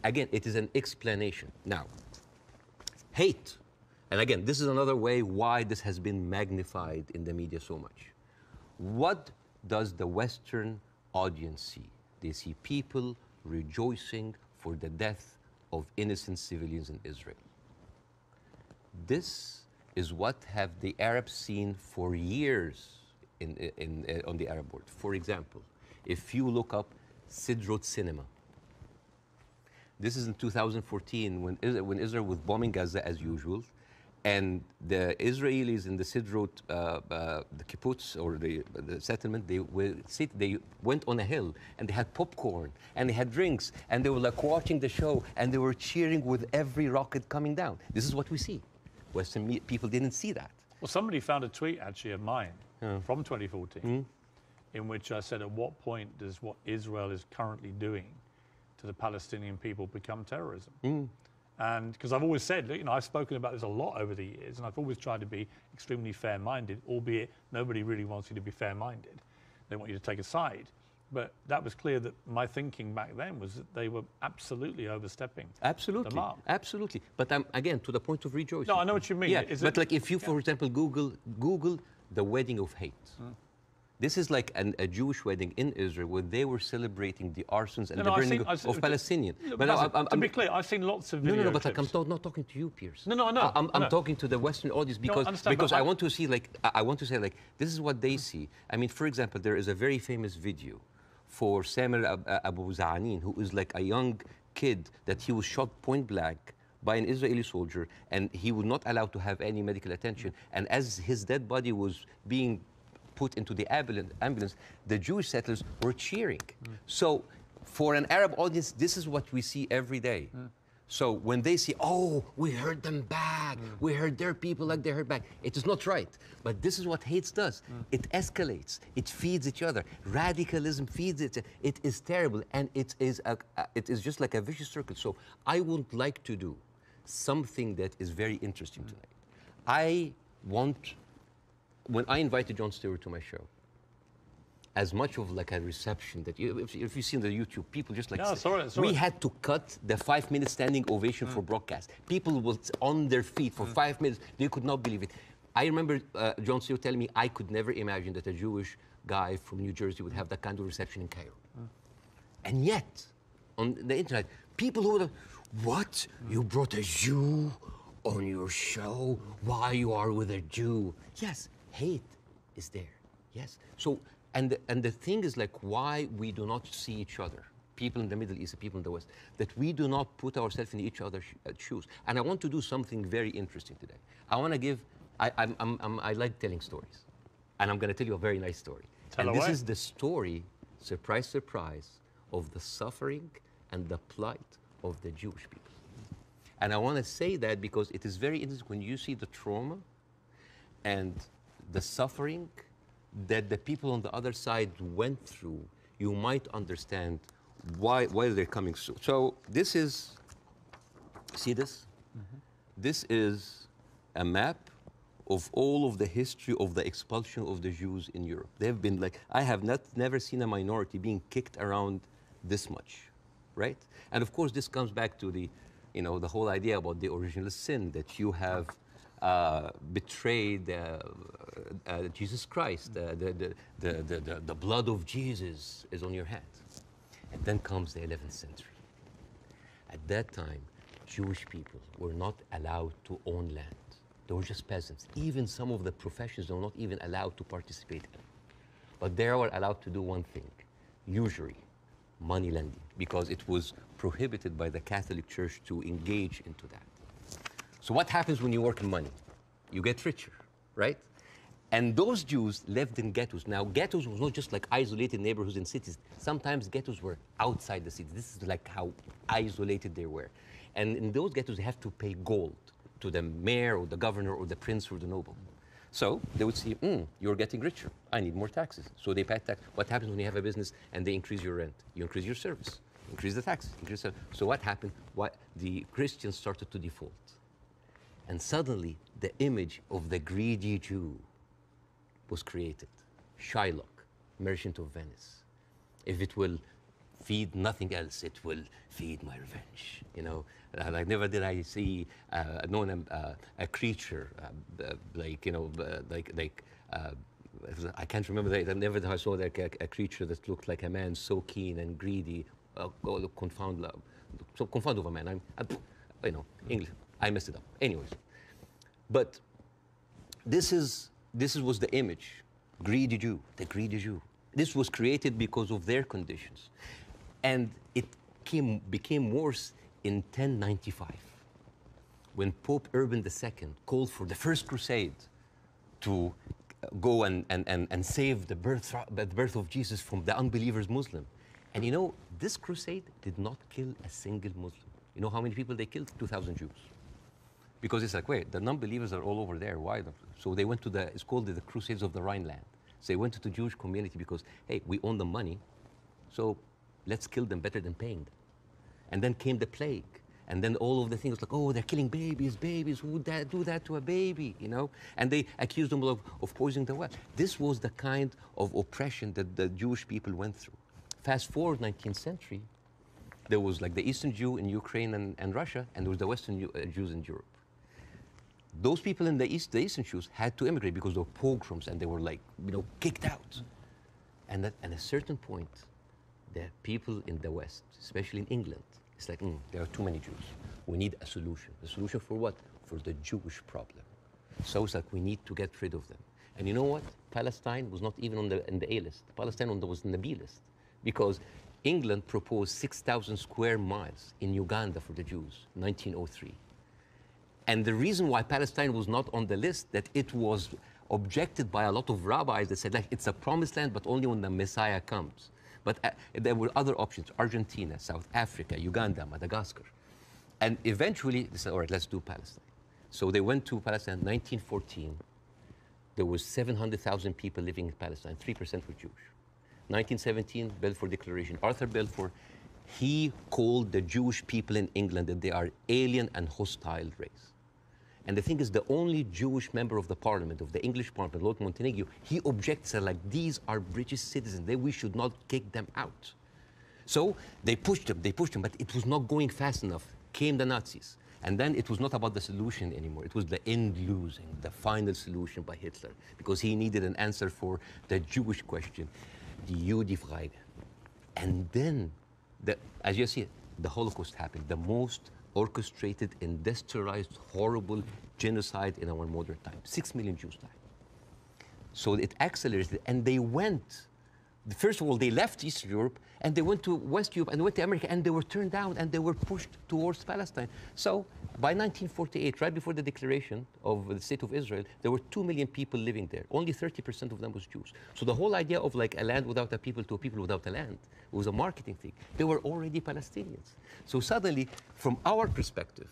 again, it is an explanation. Now, hate. And again, this is another way why this has been magnified in the media so much. What does the Western audience see? They see people rejoicing for the death of innocent civilians in Israel. This is what have the Arabs seen for years on the Arab world. For example, if you look up Sidrot cinema, this is in 2014 when Israel was bombing Gaza as usual, and the Israelis in the Sidrot, the kibbutz or the settlement, they went on a hill and they had popcorn and they had drinks and they were like watching the show and they were cheering with every rocket coming down. This is what we see. Western people didn't see that. Well, somebody found a tweet actually of mine from 2014 in which I said, at what point does what Israel is currently doing to the Palestinian people become terrorism? And because I've always said, you know, I've spoken about this a lot over the years, and I've always tried to be extremely fair-minded, albeit nobody really wants you to be fair-minded. They want you to take a side. But that was clear that my thinking back then was that they were absolutely overstepping the mark. Absolutely. But again, to the point of rejoicing. No, I know what you mean. Yeah, but like if you, for example, Google the wedding of hate. This is like a Jewish wedding in Israel where they were celebrating the arsons and the burning of Palestinians. To be clear, I've seen lots of videos. No, but like, I'm not talking to you, Piers. No, I know. I'm talking to the Western audience because I want to see, like, I want to say, like, this is what they see. I mean, for example, there is a very famous video for Samuel Abu Za'anin, who is like a young kid that he was shot point blank by an Israeli soldier, and he was not allowed to have any medical attention. And as his dead body was being put into the ambulance, the Jewish settlers were cheering. So for an Arab audience, this is what we see every day. So when they see, oh, we heard them back, we heard their people like they heard back, it is not right. But this is what hate does. It escalates, it feeds each other. Radicalism feeds it. It is terrible, and it is just like a vicious circle. So I would like to do something that is very interesting tonight. When I invited Jon Stewart to my show, as much of like a reception that if you see on the YouTube, people just like, we had to cut the 5-minute standing ovation for broadcast. People were on their feet for 5 minutes. They could not believe it. I remember Jon Stewart telling me I could never imagine that a Jewish guy from New Jersey would have that kind of reception in Cairo. And yet, on the internet, people who were like, what? You brought a Jew on your show? Why you are with a Jew? Yes, hate is there. Yes. So, and the thing is, like, why we do not see each other, people in the Middle East, people in the West, that we do not put ourselves in each other's shoes. And I want to do something very interesting today. I want to give, I like telling stories. And I'm going to tell you a very nice story. This is the story, surprise, surprise, of the suffering and the plight of the Jewish people. And I want to say that because it is very interesting when you see the trauma and the suffering that the people on the other side went through, you might understand why they're coming. So this is, see this? This is a map of all of the history of the expulsion of the Jews in Europe. They've been like, I have never seen a minority being kicked around this much, right? And of course, this comes back to the, the whole idea about the original sin, that you have betrayed Jesus Christ. The blood of Jesus is on your hands. And then comes the 11th century. At that time, Jewish people were not allowed to own land. They were just peasants. Even some of the professions they were not even allowed to participate in. But they were allowed to do one thing, usury, money lending, because it was prohibited by the Catholic Church to engage into that. So what happens when you work in money? You get richer, right? And those Jews lived in ghettos. Now, ghettos was not just like isolated neighborhoods in cities. Sometimes ghettos were outside the city. This is like how isolated they were. And in those ghettos, they have to pay gold to the mayor or the governor or the prince or the noble. So they would see, you're getting richer. I need more taxes. So they pay tax. What happens when you have a business and they increase your rent? You increase your service, increase the taxes, increase the... So what happened? The Christians started to default. And suddenly, the image of the greedy Jew was created. Shylock, merchant of Venice. If it will feed nothing else, it will feed my revenge. Like never did I see a creature I can't remember that. Never did I saw like a creature that looked like a man so keen and greedy. Confound of a man. English. I messed it up. Anyways, but this was the image, greedy Jew, the greedy Jew. This was created because of their conditions, and it became worse in 1095, when Pope Urban II called for the first crusade to go and save the birth of Jesus from the unbelievers Muslim. And this crusade did not kill a single Muslim. You know how many people they killed? 2,000 Jews. Because it's like, wait, the non-believers are all over there. Why? So they went to it's called the Crusades of the Rhineland. So they went to the Jewish community because, hey, we own the money, so let's kill them better than paying them. And then came the plague. And then all of the things like, oh, they're killing babies, who would do that to a baby, And they accused them of poisoning the well. This was the kind of oppression that the Jewish people went through. Fast forward 19th century, there was like the Eastern Jew in Ukraine and Russia, and there was the Western Jews in Europe. Those people in the East, the Eastern Jews, had to immigrate because there were pogroms and they were like, kicked out. And at a certain point, the people in the West, especially in England, it's like, there are too many Jews. We need a solution. A solution for what? For the Jewish problem. So it's like we need to get rid of them. And you know what? Palestine was not even in the A list. Palestine was in the B list because England proposed 6,000 square miles in Uganda for the Jews, 1903. And the reason why Palestine was not on the list, that it was objected by a lot of rabbis that said, like, it's a promised land, but only when the Messiah comes. But there were other options: Argentina, South Africa, Uganda, Madagascar. And eventually they said, all right, let's do Palestine. So they went to Palestine in 1914. There was 700,000 people living in Palestine, 3% were Jewish. 1917, Balfour Declaration. Arthur Balfour, he called the Jewish people in England that they are alien and hostile race. And the thing is, the only Jewish member of the parliament, of the English parliament, Lord Montenegro, he objected, said, like, these are British citizens, we should not kick them out. So they pushed them, but it was not going fast enough. Came the Nazis. And then it was not about the solution anymore. It was the end losing, the final solution by Hitler, because he needed an answer for the Jewish question, die Judefrage. And then, as you see, the Holocaust happened, the most orchestrated, industrialized, horrible genocide in our modern time. 6 million Jews died. So it accelerated, and they went. First of all, they left Eastern Europe, and they went to West Europe, and they went to America, and they were turned down, and they were pushed towards Palestine. So by 1948, right before the declaration of the State of Israel, there were 2 million people living there. Only 30% of them was Jews. So the whole idea of like a land without a people to a people without a land, it was a marketing thing. They were already Palestinians. So suddenly, from our perspective,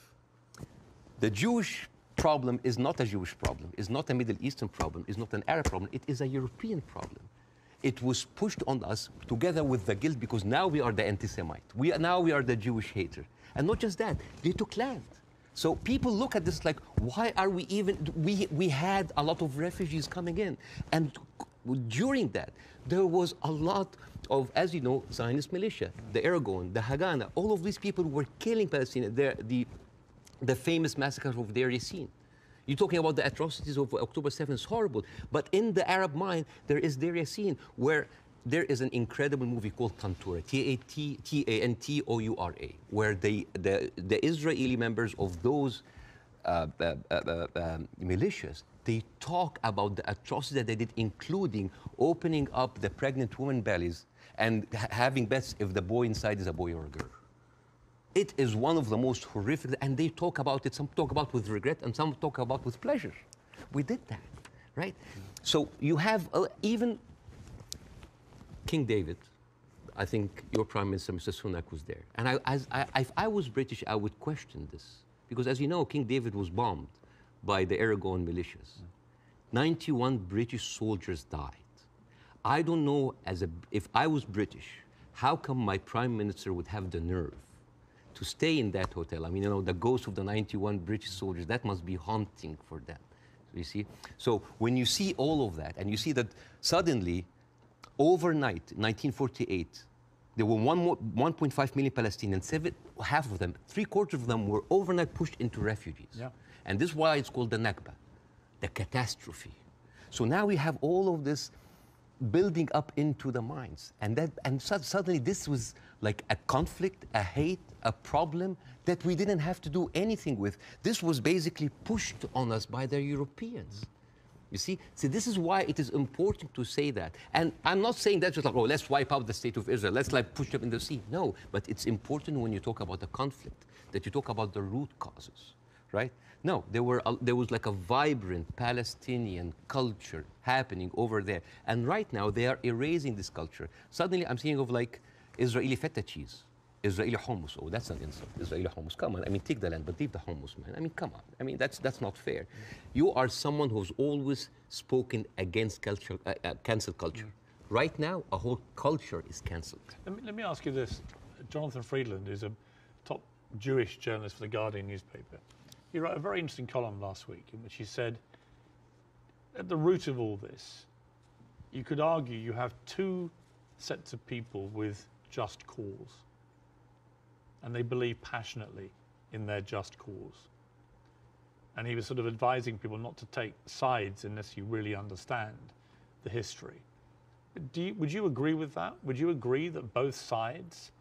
the Jewish problem is not a Jewish problem, is not a Middle Eastern problem, is not an Arab problem, it is a European problem. It was pushed on us together with the guilt because now we are the anti-Semite. Now we are the Jewish hater. And not just that, they took land. So people look at this like, why are we even, we had a lot of refugees coming in. And during that, there was a lot of, as you know, Zionist militia, the Aragon, the Haganah, all of these people were killing Palestinians. The famous massacre of Deir Yassin. You're talking about the atrocities of October 7th, it's horrible. But in the Arab mind, there is Deir Yassin, where there is an incredible movie called Tantoura, Tantoura, where the Israeli members of those militias, they talk about the atrocities that they did, including opening up the pregnant women's bellies and having bets if the boy inside is a boy or a girl. It is one of the most horrific, and they talk about it, some talk about with regret, and some talk about with pleasure. We did that, right? So you have even King David. I think your Prime Minister, Mr. Sunak, was there. And if I was British, I would question this. Because as you know, King David was bombed by the Aragon militias. 91 British soldiers died. I don't know, if I was British, how come my Prime Minister would have the nerve to stay in that hotel? I mean, you know, the ghost of the 91 British soldiers, that must be haunting for them, you see? So when you see all of that, and you see that suddenly, overnight, 1948, there were 1.5 million Palestinians, half of them, 3/4 of them were overnight pushed into refugees. Yeah. And this is why it's called the Nakba, the catastrophe. So now we have all of this building up into the minds. And suddenly this was like a conflict, a hate, a problem that we didn't have to do anything with. This was basically pushed on us by the Europeans. You see? So this is why it is important to say that. And I'm not saying that just like, oh, let's wipe out the state of Israel, let's like push them in the sea. No, but it's important when you talk about the conflict, that you talk about the root causes, right? No, there was like a vibrant Palestinian culture happening over there. And right now they are erasing this culture. Suddenly I'm thinking of like Israeli feta cheese, Israeli hummus. Oh, that's an insult. Israeli hummus. Come on. I mean, take the land, but leave the hummus, man. I mean, come on. I mean, that's not fair. You are someone who's always spoken against culture, cancel culture. Right now, a whole culture is cancelled. Let me ask you this. Jonathan Friedland is a top Jewish journalist for the Guardian newspaper. He wrote a very interesting column last week in which he said, at the root of all this, you could argue you have two sets of people with just cause, and they believe passionately in their just cause. and he was sort of advising people not to take sides unless you really understand the history. Would you agree with that? Would you agree that both sides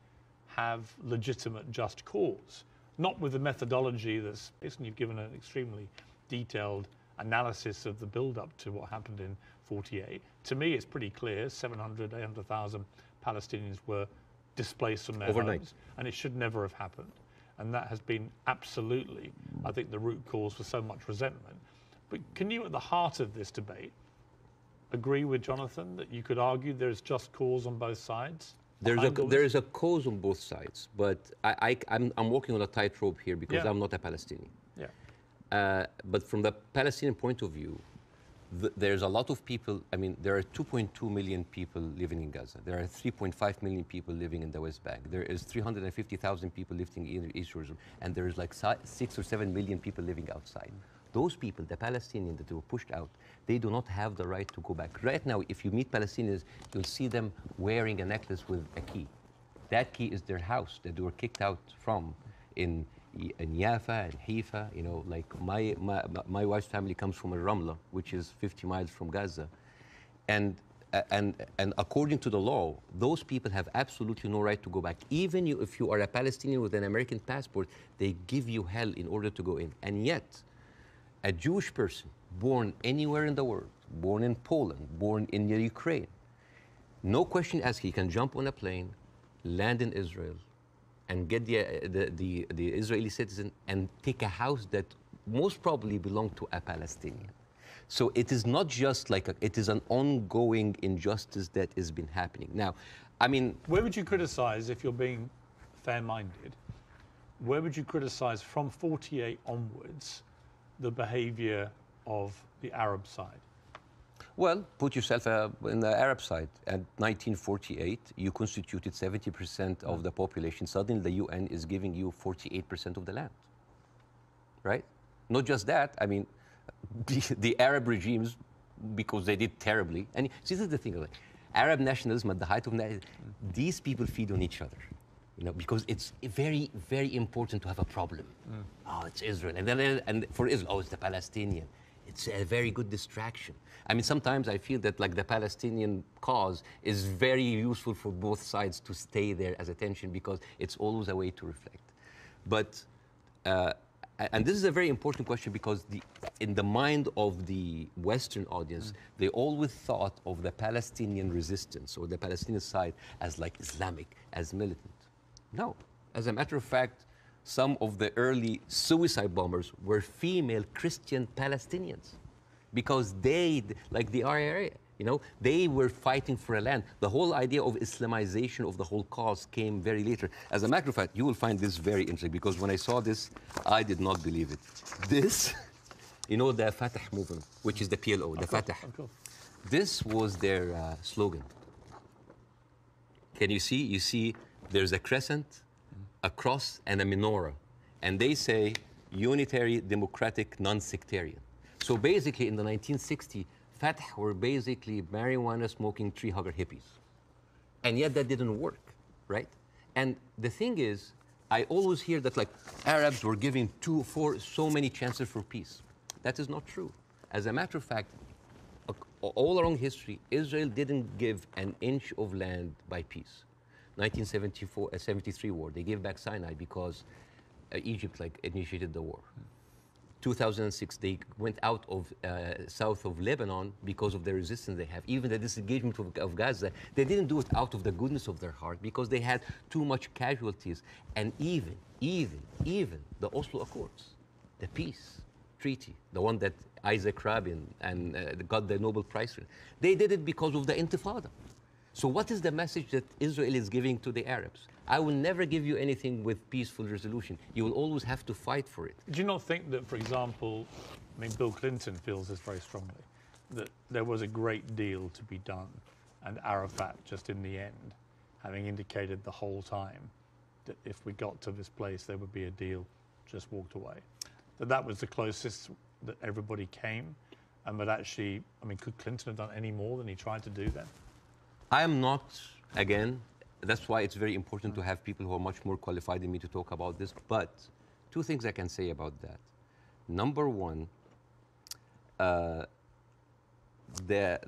have legitimate just cause? Not with the methodology that's, you've given an extremely detailed analysis of the build-up to what happened in 48. To me, it's pretty clear 700, 800,000 Palestinians were displaced from their homes, and it should never have happened. And that has been absolutely, I think, the root cause for so much resentment. But can you, at the heart of this debate, agree with Jonathan that you could argue there's just cause on both sides? There is a cause on both sides, but I'm walking on a tightrope here because I'm not a Palestinian. Yeah. But from the Palestinian point of view, there's a lot of people. I mean, there are 2.2 million people living in Gaza. There are 3.5 million people living in the West Bank. There is 350,000 people living in East Jerusalem, and there is like 6 or 7 million people living outside. Those people, the Palestinians that were pushed out, they do not have the right to go back. Right now, if you meet Palestinians, you'll see them wearing a necklace with a key. That key is their house that they were kicked out from in Yafa and Haifa. You know, like my wife's family comes from Ramla, which is 50 miles from Gaza. And according to the law, those people have absolutely no right to go back. Even if you are a Palestinian with an American passport, they give you hell in order to go in. And yet, a Jewish person born anywhere in the world, born in Poland, born in Ukraine, no question asked, he can jump on a plane, land in Israel, and get the Israeli citizen and take a house that most probably belonged to a Palestinian. So it is not just like, it is an ongoing injustice that has been happening. Now, I mean... Where would you criticize, if you're being fair-minded, where would you criticize from 48 onwards the behavior of the Arab side? Well, put yourself in the Arab side. At 1948, you constituted 70% of the population. Suddenly, the UN is giving you 48% of the land, right? Not just that, I mean, the Arab regimes, because they did terribly, and see, this is the thing, like, Arab nationalism at the height of these people feed on each other. You know, because it's very, very important to have a problem. Oh, it's Israel. And then for Israel, oh, it's the Palestinian. It's a very good distraction. I mean, sometimes I feel that like the Palestinian cause is very useful for both sides to stay there as attention because it's always a way to reflect. But, and this is a very important question because in the mind of the Western audience, they always thought of the Palestinian resistance or the Palestinian side as like Islamic, as militant. No. As a matter of fact, some of the early suicide bombers were female Christian Palestinians because they, like the RIA, you know, they were fighting for a land. The whole idea of Islamization of the whole cause came very later. As a matter of fact, you will find this very interesting because when I saw this, I did not believe it. This, you know, the Fatah movement, which is the PLO, the Fatah. This was their slogan. Can you see? You see there's a crescent, a cross, and a menorah. And they say unitary, democratic, non-sectarian. So basically in the 1960s, Fatah were basically marijuana-smoking, tree-hugger hippies. And yet that didn't work, right? And the thing is, I always hear that like Arabs were giving so many chances for peace. That is not true. As a matter of fact, all along history, Israel didn't give an inch of land by peace. 1973 war, they gave back Sinai because Egypt like initiated the war. 2006, they went out of south of Lebanon because of the resistance they have. Even the disengagement of Gaza, they didn't do it out of the goodness of their heart because they had too much casualties. And even the Oslo Accords, the peace treaty, the one that Isaac Rabin and got the Nobel Prize for, they did it because of the Intifada. So what is the message that Israel is giving to the Arabs? I will never give you anything with peaceful resolution. You will always have to fight for it. Do you not think that, for example, I mean, Bill Clinton feels this very strongly, that there was a great deal to be done, and Arafat, just in the end, having indicated the whole time that if we got to this place, there would be a deal, just walked away. That was the closest that everybody came, and but actually, I mean, could Clinton have done any more than he tried to do then? I am not, again, that's why it's very important to have people who are much more qualified than me to talk about this. But two things I can say about that. Number one, the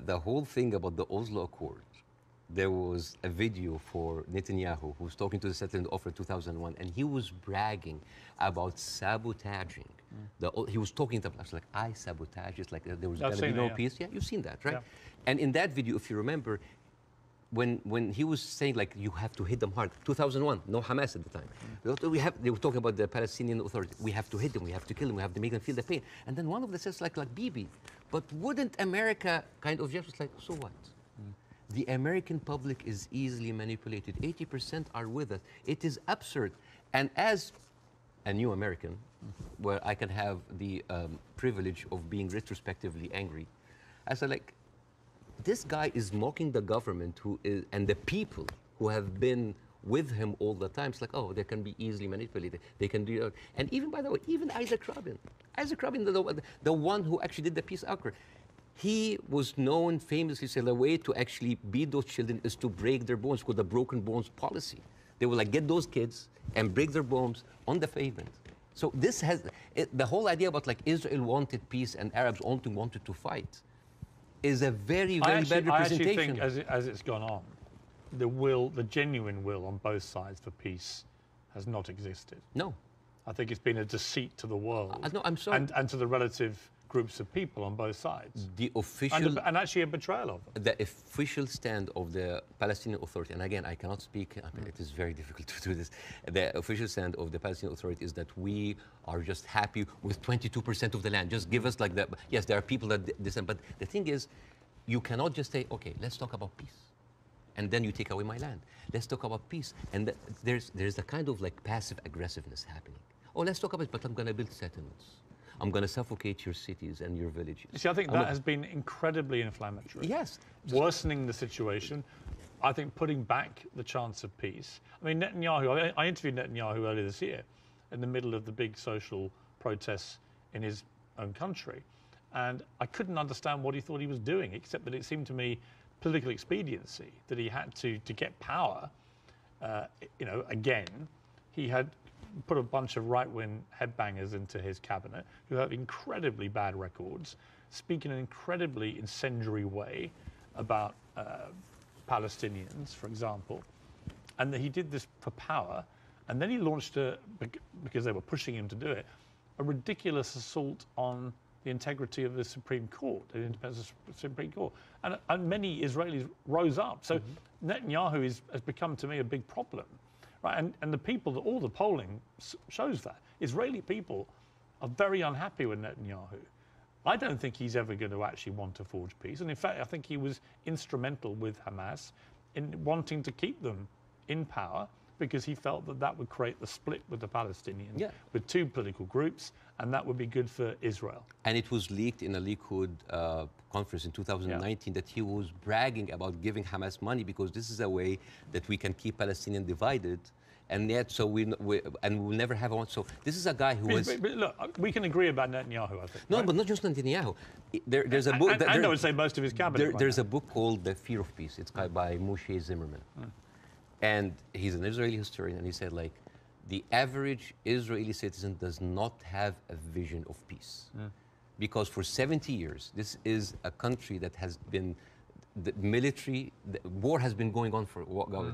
whole thing about the Oslo Accord, there was a video for Netanyahu who was talking to the settlement offer in 2001, and he was bragging about sabotaging. He was talking to us like, I sabotage it, like there was going to be no peace. Yeah, you've seen that, right? Yeah. And in that video, if you remember, when he was saying like you have to hit them hard, 2001, no Hamas at the time. They were talking about the Palestinian Authority. We have to hit them, we have to kill them, we have to make them feel the pain. And then one of them says like Bibi, but wouldn't America kind of just like, so what? The American public is easily manipulated. 80% are with us. It is absurd. And as a new American, where I can have the privilege of being retrospectively angry, I said like, this guy is mocking the government and the people who have been with him all the time. It's like, oh, they can be easily manipulated. They can do it. And even, by the way, even Isaac Rabin, the one who actually did the peace accord, he was known famously, said the way to actually beat those children is to break their bones, called the broken bones policy. They will like get those kids and break their bones on the pavement. So this has, the whole idea about like Israel wanted peace and Arabs wanted to fight is a very, very bad representation. I actually think as it's gone on, the genuine will on both sides for peace has not existed. No. I think it's been a deceit to the world. No, I'm sorry. And to the relative groups of people on both sides. The official... And actually a betrayal of them. The official stand of the Palestinian Authority, and again, I cannot speak, I mean, it is very difficult to do this. The official stand of the Palestinian Authority is that we are just happy with 22% of the land. Just give us like that. Yes, there are people that dissent, but the thing is, you cannot just say, okay, let's talk about peace. And then you take away my land. Let's talk about peace. And there's a kind of like passive aggressiveness happening. Oh, let's talk about it, but I'm going to build settlements. I'm going to suffocate your cities and your villages. See, I think that has been incredibly inflammatory. Yes. Worsening the situation. I think putting back the chance of peace. I mean, Netanyahu, I interviewed Netanyahu earlier this year in the middle of the big social protests in his own country. And I couldn't understand what he thought he was doing, except that it seemed to me political expediency, that he had to get power, you know, again, he had put a bunch of right-wing headbangers into his cabinet who have incredibly bad records, speak in an incredibly incendiary way about Palestinians, for example, and that he did this for power, and then he launched, because they were pushing him to do it, a ridiculous assault on the integrity of the Supreme Court, the independence of the Supreme Court. And many Israelis rose up. So Netanyahu has become, to me, a big problem. Right? And the people, all the polling shows that. Israeli people are very unhappy with Netanyahu. I don't think he's ever going to actually want to forge peace. And in fact, I think he was instrumental with Hamas in wanting to keep them in power, because he felt that that would create the split with the Palestinians, with two political groups, and that would be good for Israel. And it was leaked in a Likud conference in 2019 that he was bragging about giving Hamas money because this is a way that we can keep Palestinians divided, and yet so we will never have one. So this is a guy who was. But look, we can agree about Netanyahu, I think. No, right? But not just Netanyahu. There's a book. And I would say most of his cabinet. There's a book called The Fear of Peace. It's by Moshe Zimmerman. And he's an Israeli historian, and he said, like, the average Israeli citizen does not have a vision of peace. Because for 70 years, this is a country that has been, the military, the war has been going on for,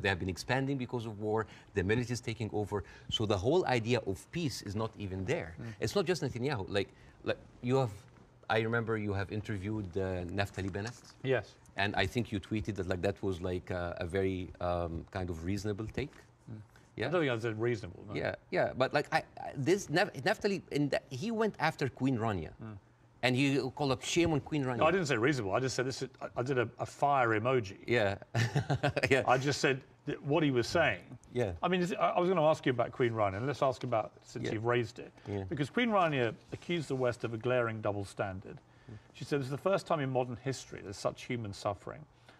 they have been expanding because of war, the military is taking over. So the whole idea of peace is not even there. It's not just Netanyahu. Like you have, I remember you have interviewed Naftali Bennett. Yes. And I think you tweeted that like that was like a very kind of reasonable take. Yeah. I don't think I said reasonable. No. Yeah. But like this Naftali, he went after Queen Rania, and he called up shame on Queen Rania. No, I didn't say reasonable. I just said this. I did a fire emoji. Yeah. Yeah. I just said that what he was saying. Yeah. I mean, I was going to ask you about Queen Rania, and let's ask about since you've raised it, because Queen Rania accused the West of a glaring double standard. She said, "This is the first time in modern history there's such human suffering,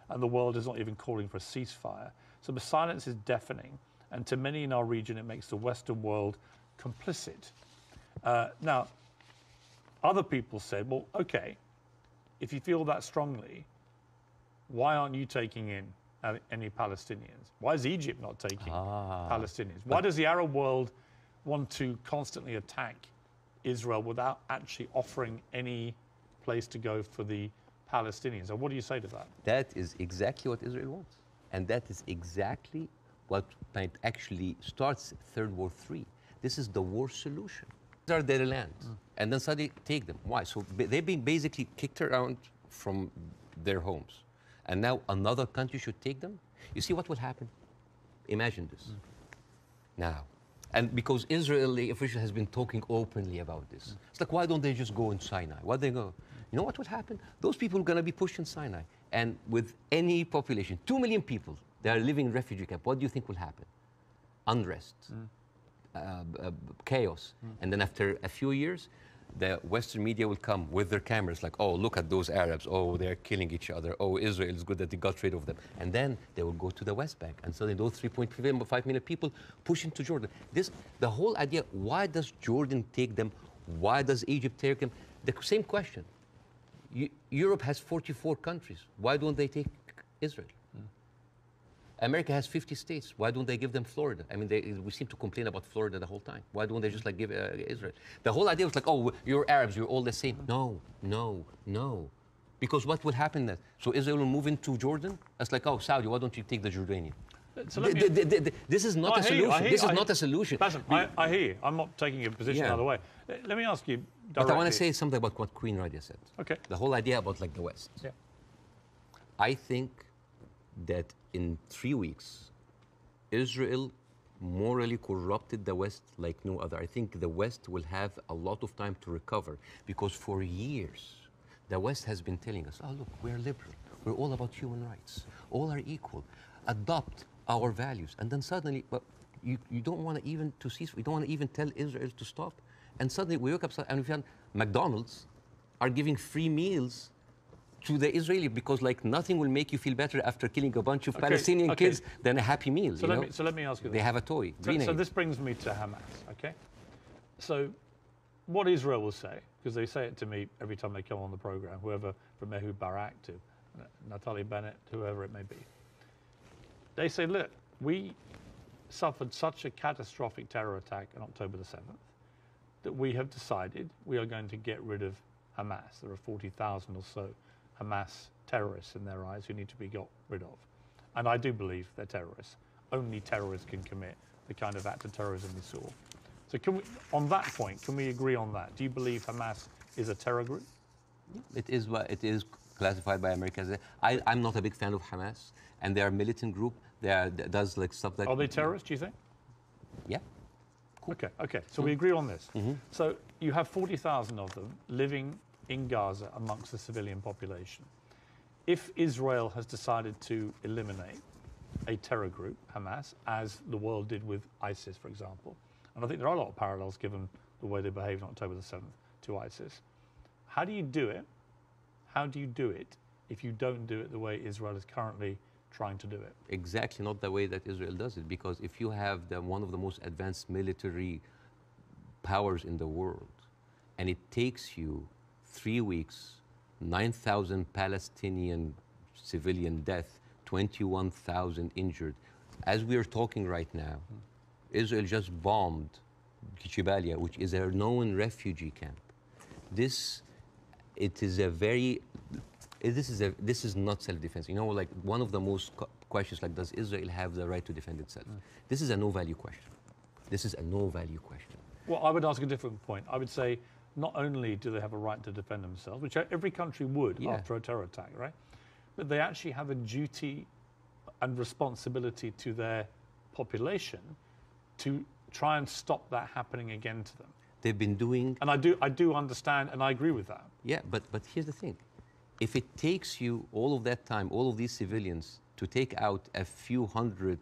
and the world is not even calling for a ceasefire. So the silence is deafening, and to many in our region, it makes the Western world complicit." Now, other people said, well, okay, if you feel that strongly, why aren't you taking in any Palestinians? Why is Egypt not taking Palestinians? Why does the Arab world want to constantly attack Israel without actually offering any place to go for the Palestinians. So what do you say to that? That is exactly what Israel wants. And that is exactly what might actually starts Third War III. This is the war solution. These are their lands. And then suddenly take them. Why? So they've been basically kicked around from their homes. And now another country should take them? You see what will happen? Imagine this. Now, and because Israeli official has been talking openly about this. It's like, why don't they just go in Sinai? Why they go? You know what will happen? Those people are going to be pushed in Sinai. And with any population, 2 million people, they are living in refugee camp. What do you think will happen? Unrest, chaos. And then after a few years, the Western media will come with their cameras like, oh, look at those Arabs. Oh, they're killing each other. Oh, Israel is good that they got rid of them. And then they will go to the West Bank. And suddenly those 3.5 million people push into Jordan. The whole idea, why does Jordan take them? Why does Egypt take them? The same question. Europe has 44 countries. Why don't they take Israel? America has 50 states. Why don't they give them Florida? I mean, we seem to complain about Florida the whole time. Why don't they just like give Israel? The whole idea was like, oh, you're Arabs, you're all the same. No, no, no. Because what will happen then? So Israel will move into Jordan? That's like, oh, Saudi, why don't you take the Jordanian? So this is not a solution. This is not a solution. Bاسم, I hear you. I'm not taking a position either way. Let me ask you directly. But I want to say something about what Queen Radia said. Okay. The whole idea about like the West. Yeah. I think that in 3 weeks, Israel morally corrupted the West like no other. I think the West will have a lot of time to recover because for years, the West has been telling us, oh, look, we're liberal. We're all about human rights. All are equal. Adopt our values. And then suddenly, well, you don't want to even to cease. We don't want to even tell Israel to stop. And suddenly we wake up and we found McDonald's are giving free meals to the Israeli because like nothing will make you feel better after killing a bunch of Palestinian kids than a happy meal. So let me ask you this. They have a toy. So this brings me to Hamas, okay? So what Israel will say, because they say it to me every time they come on the program, whoever from Ehud Barak to Natalie Bennett, whoever it may be, they say, look, we suffered such a catastrophic terror attack on October the 7th that we have decided we are going to get rid of Hamas. There are 40,000 or so Hamas terrorists in their eyes who need to be got rid of. And I do believe they're terrorists. Only terrorists can commit the kind of act of terrorism we saw. So can we, on that point, can we agree on that? Do you believe Hamas is a terror group? It is classified by America as I'm not a big fan of Hamas, and they are a militant group. That does like stuff like... Are they terrorists, do you think? Yeah. Cool. Okay. So we agree on this. So you have 40,000 of them living in Gaza amongst the civilian population. If Israel has decided to eliminate a terror group, Hamas, as the world did with ISIS, for example, and I think there are a lot of parallels given the way they behaved on October the 7th to ISIS, how do you do it? How do you do it if you don't do it the way Israel is currently trying to do it? Exactly not the way that Israel does it, because if you have one of the most advanced military powers in the world, and it takes you 3 weeks, 9,000 Palestinian civilian death, 21,000 injured. As we are talking right now, Israel just bombed Jabalia, which is a known refugee camp. This is not self-defense. You know, like one of the most questions, like, does Israel have the right to defend itself? This is a no-value question. This is a no-value question. Well, I would ask a different point. I would say, not only do they have a right to defend themselves, which every country would after a terror attack, right? But they actually have a duty and responsibility to their population to try and stop that happening again to them. They've been doing... And I do understand, and I agree with that. Yeah, but here's the thing. If it takes you all of that time, all of these civilians, to take out a few hundred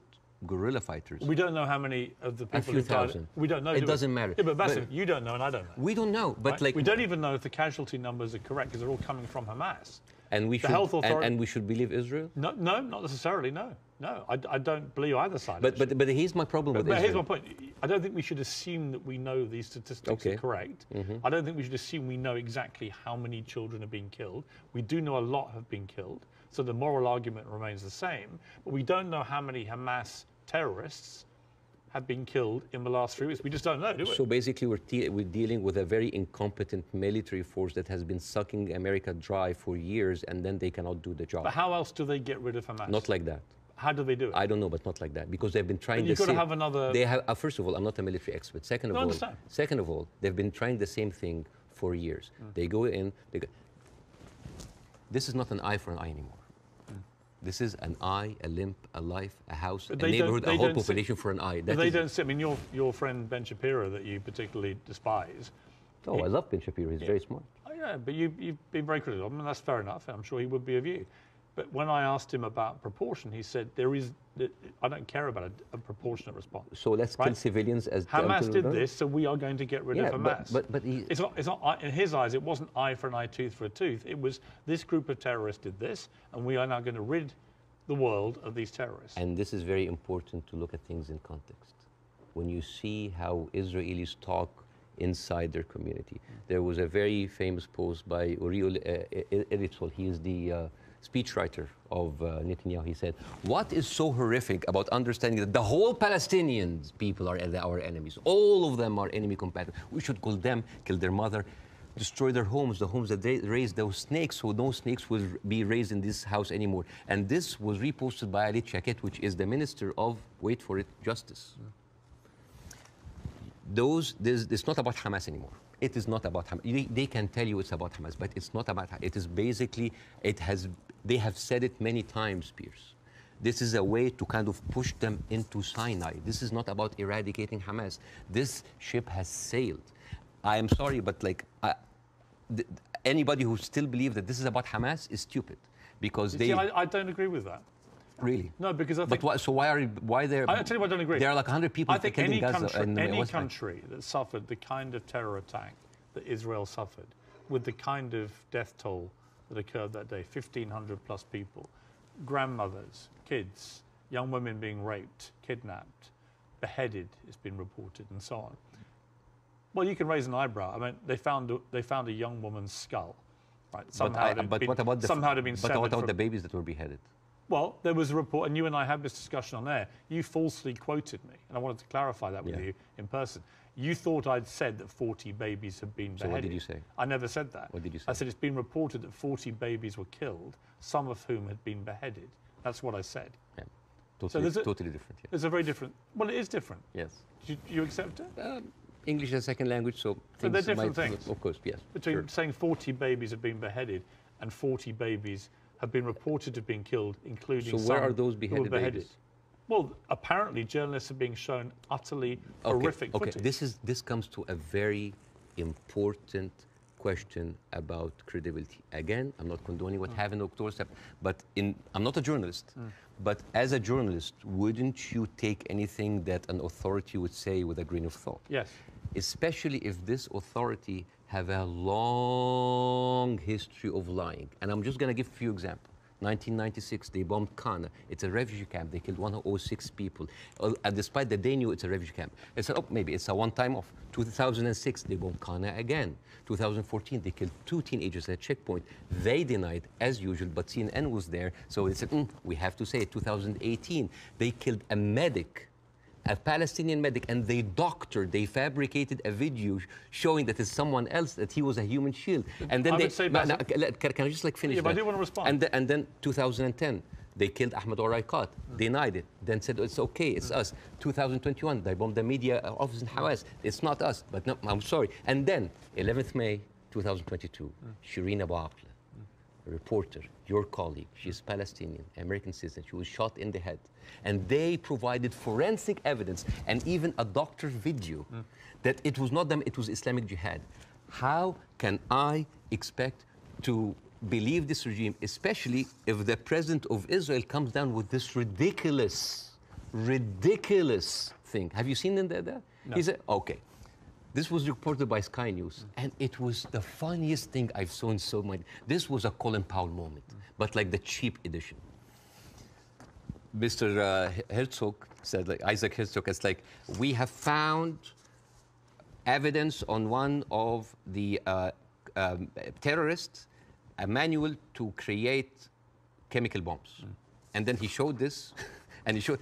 guerrilla fighters... We don't know how many of the people who died. We don't know. It doesn't matter. Yeah, but Bاسم, you don't know and I don't know. We don't know, but right? like... We don't even know if the casualty numbers are correct because they're all coming from Hamas. And we should believe Israel? No, not necessarily, no. No, I don't believe either side. But here's my problem with Israel. But here's my point. I don't think we should assume that we know these statistics are correct. I don't think we should assume we know exactly how many children are being killed. We do know a lot have been killed, so the moral argument remains the same. But we don't know how many Hamas terrorists have been killed in the last 3 weeks? We just don't know, do we? So basically, we're dealing with a very incompetent military force that has been sucking America dry for years, and then they cannot do the job. But how else do they get rid of Hamas? Not like that. How do they do it? I don't know, but not like that, because they've been trying. But you've got to have another. They have. First of all, I'm not a military expert. Second of all, they've been trying the same thing for years. They go in. This is not an eye for an eye anymore. This is an eye, a limb, a life, a house, a neighborhood, a whole population for an eye. But they don't see. I mean, your friend Ben Shapiro, that you particularly despise. Oh, I love Ben Shapiro. He's very smart. Oh, yeah, but you've been very critical of him, and that's fair enough. I'm sure he would be of you. But when I asked him about proportion, he said, I don't care about a proportionate response. So let's kill civilians as Hamas did this, so we are going to get rid of Hamas. But it's not, in his eyes, it wasn't eye for an eye, tooth for a tooth. It was this group of terrorists did this, and we are now going to rid the world of these terrorists. And this is very important to look at things in context. When you see how Israelis talk inside their community. There was a very famous post by Uriel Eritzol. He is the speechwriter of Netanyahu. He said, what is so horrific about understanding that the whole Palestinian people are our enemies? All of them are enemy combatants. We should kill them, kill their mother, destroy their homes, the homes that they raised those snakes, so no snakes will be raised in this house anymore. And this was reposted by Ali Chaket, which is the Minister of, wait for it, Justice. It's not about Hamas anymore. It is not about Hamas. They can tell you it's about Hamas, but it's not about Hamas. It is basically, they have said it many times, Beirs. This is a way to kind of push them into Sinai. This is not about eradicating Hamas. This ship has sailed. I am sorry, but anybody who still believes that this is about Hamas is stupid, because I don't agree with that. Really? No, because I think. But why there? I'll tell you why I don't agree. There are like 100 people. I think any country that suffered the kind of terror attack that Israel suffered, with the kind of death toll that occurred that day, 1,500 plus people, grandmothers, kids, young women being raped, kidnapped, beheaded, it's been reported, and so on. Well, you can raise an eyebrow. I mean, they found a young woman's skull, right? But what about the babies that were beheaded? Well, there was a report, and you and I had this discussion on air. You falsely quoted me, and I wanted to clarify that with you in person. You thought I'd said that 40 babies had been beheaded. So what did you say? I never said that. What did you say? I said it's been reported that 40 babies were killed, some of whom had been beheaded. That's what I said. Yeah. Totally different. Yeah. There's a very different. Well, it is different. Yes. Do you accept it? English is a second language, so they're different things. Of course, yes. Between saying 40 babies have been beheaded and 40 babies have been reported to have been killed, including some. So where are those beheaded babies? Well, apparently journalists are being shown utterly horrific footage. This comes to a very important question about credibility. Again, I'm not condoning what happened in October, but I'm not a journalist. But as a journalist, wouldn't you take anything that an authority would say with a grain of thought? Yes. Especially if this authority have a long history of lying. And I'm just going to give a few examples. 1996, they bombed Kana. It's a refugee camp. They killed 106 people. Despite that they knew it's a refugee camp. They said, oh, maybe it's a one-time off. 2006, they bombed Kana again. 2014, they killed 2 teenagers at a checkpoint. They denied, as usual, but CNN was there. So they said, we have to say it. 2018, they killed a medic, a Palestinian medic, and they fabricated a video showing that it's someone else, that he was a human shield. And then can I just finish that? I do want to respond. And then 2010, they killed Ahmed Oraiqat, denied it, then said, it's okay, it's us. 2021, they bombed the media office in Hawass. It's not us, but no, I'm sorry. And then 11th May 2022, Shireen Abu Akleh, a reporter, your colleague, she's Palestinian, American citizen, she was shot in the head. And they provided forensic evidence and even a doctor's video that it was not them, it was Islamic Jihad. How can I expect to believe this regime, especially if the president of Israel comes down with this ridiculous thing? Have you seen that? No. He said, okay. This was reported by Sky News, and it was the funniest thing I've seen so much. This was a Colin Powell moment, but like the cheap edition. Mr. Herzog said, Isaac Herzog, it's like, we have found evidence on one of the terrorists, a manual to create chemical bombs. And then he showed this, and he showed,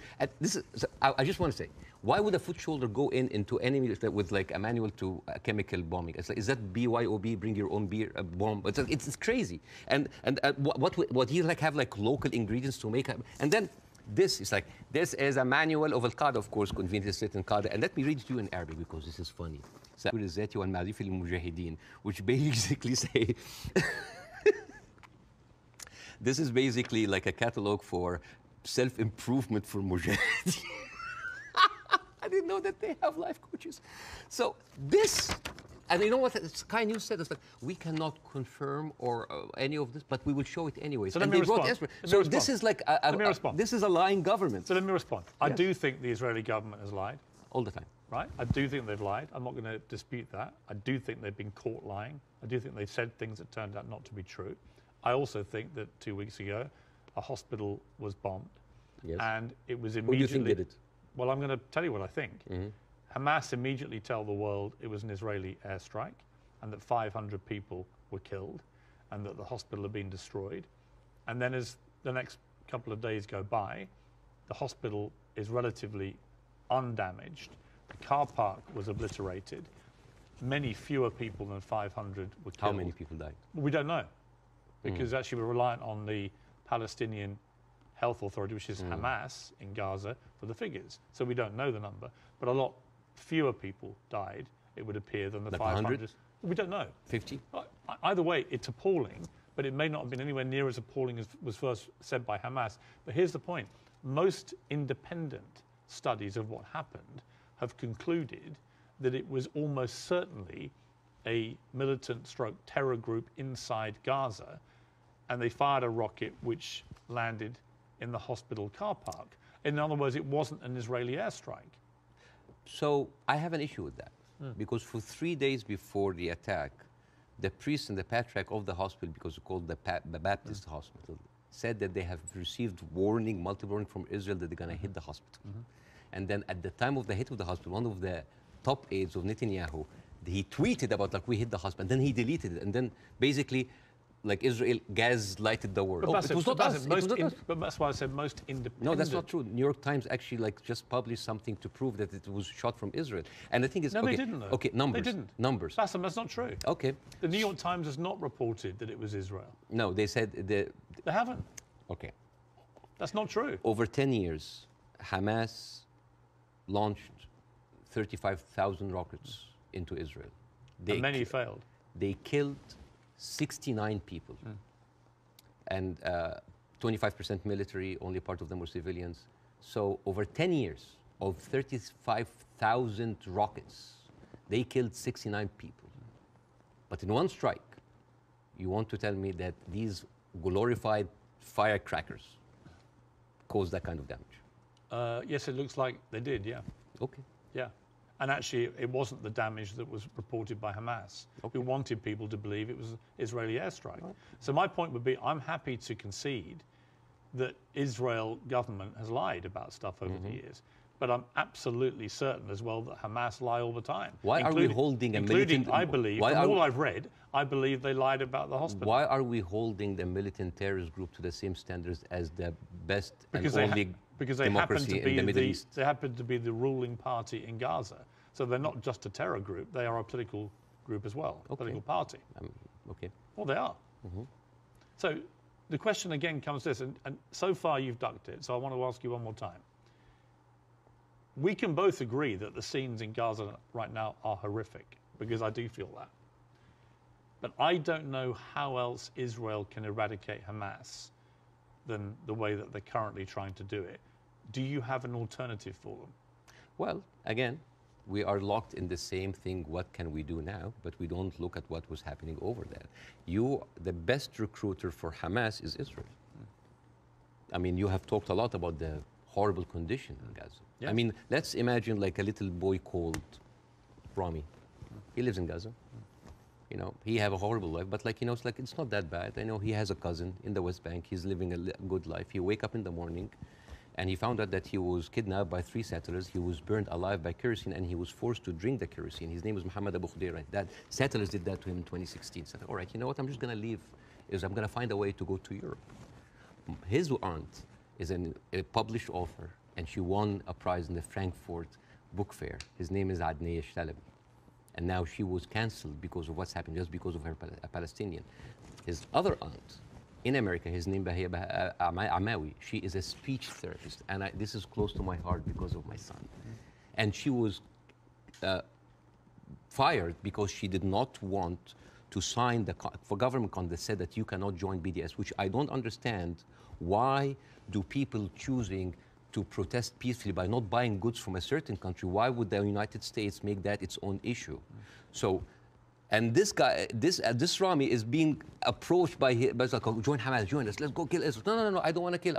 I just want to say, Why would a foot soldier go into enemy with like a manual to chemical bombing? It's like, is that BYOB, bring your own beer, bomb? It's crazy. And what he like have like local ingredients to make, and then this is like, this is a manual of Al-Qaeda, of course, conveniently written in Qaeda. And let me read it to you in Arabic because this is funny. Which basically say, this is basically like a catalog for self-improvement for mujahideen. I didn't know that they have life coaches. So this, and you know what Sky News said? It's like, we cannot confirm or any of this, but we will show it anyways. So let me respond. So this is like this is a lying government. So let me respond. Yes. I do think the Israeli government has lied. All the time. Right? I do think they've lied. I'm not going to dispute that. I do think they've been caught lying. I do think they've said things that turned out not to be true. I also think that 2 weeks ago, a hospital was bombed. Yes. And it was immediately... Who do you think did it? Well, I'm going to tell you what I think. Hamas immediately tell the world it was an Israeli airstrike and that 500 people were killed and that the hospital had been destroyed. And then as the next couple of days go by, the hospital is relatively undamaged. The car park was obliterated. Many fewer people than 500 were killed. How many people died? We don't know, because actually we're reliant on the Palestinian Health Authority, which is Hamas in Gaza, for the figures. So we don't know the number, but a lot fewer people died, it would appear, than the like 500. 100? We don't know. 50? Either way, it's appalling, but it may not have been anywhere near as appalling as was first said by Hamas. But here's the point. Most independent studies of what happened have concluded that it was almost certainly a militant stroke terror group inside Gaza, and they fired a rocket which landed in the hospital car park. In other words, it wasn't an Israeli airstrike. So I have an issue with that, because for 3 days before the attack, the priest and the patriarch of the hospital, because it's called the Baptist hospital, said that they have received multiple warning from Israel that they're going to hit the hospital. And then at the time of the hit of the hospital, one of the top aides of Netanyahu, he tweeted about like, we hit the hospital, and then he deleted it, and then basically like Israel gas-lighted the world. But it was not us. But that's why I said most independent. No, that's not true. New York Times actually like just published something to prove that it was shot from Israel. And the thing is, no, okay, they didn't. Though. Okay, numbers. They didn't. Numbers. Bassem, that's not true. Okay. The New York Times has not reported that it was Israel. No, they said They haven't. Okay. That's not true. Over 10 years, Hamas launched 35,000 rockets into Israel. And many failed. They killed 69 people. And 25% military, only part of them were civilians. So over 10 years of 35,000 rockets, they killed 69 people. But in one strike, you want to tell me that these glorified firecrackers caused that kind of damage? Yes, it looks like they did, yeah. Okay. Yeah. And actually, it wasn't the damage that was reported by Hamas, who wanted people to believe it was an Israeli airstrike. So my point would be, I'm happy to concede that Israel government has lied about stuff over the years. But I'm absolutely certain as well that Hamas lie all the time. Why are we holding a militant... I believe, from all I've read, I believe they lied about the hospital. Why are we holding the militant terrorist group to the same standards as the best and only democracy in the Middle East? They happen to be the ruling party in Gaza. So they're not just a terror group, they are a political group as well, a political party. Okay. Well, they are. So the question again comes to this, and so far you've ducked it, so I want to ask you one more time. We can both agree that the scenes in Gaza right now are horrific, because I do feel that. But I don't know how else Israel can eradicate Hamas than the way that they're currently trying to do it. Do you have an alternative for them? Well, again, we are locked in the same thing, what can we do now? But we don't look at what was happening over there. The best recruiter for Hamas is Israel. I mean, you have talked a lot about the horrible condition in Gaza. Yes. I mean, let's imagine like a little boy called Rami. He lives in Gaza. You know, he have a horrible life, but like, you know, it's not that bad. I know he has a cousin in the West Bank. He's living a good life. He wake up in the morning and he found out that he was kidnapped by 3 settlers. He was burned alive by kerosene, and he was forced to drink the kerosene. His name was Muhammad Abu Khudaira. That settlers did that to him in 2016. So, all right, you know what? I'm just going to leave. I'm going to find a way to go to Europe. His aunt is a published author, and she won a prize in the Frankfurt book fair. His name is Adnaya Shtalabi. And now she was canceled because of what's happened, just because of her a Palestinian. His other aunt in America, his name is Amawi. She is a speech therapist, and this is close to my heart because of my son. And she was fired because she did not want to sign the for government contract that said that you cannot join BDS, which I don't understand. Why do people choosing to protest peacefully by not buying goods from a certain country? Why would the United States make that its own issue? So, and this guy, this Rami is being approached by like, join Hamas, join us, let's go kill Israel. No, I don't want to kill.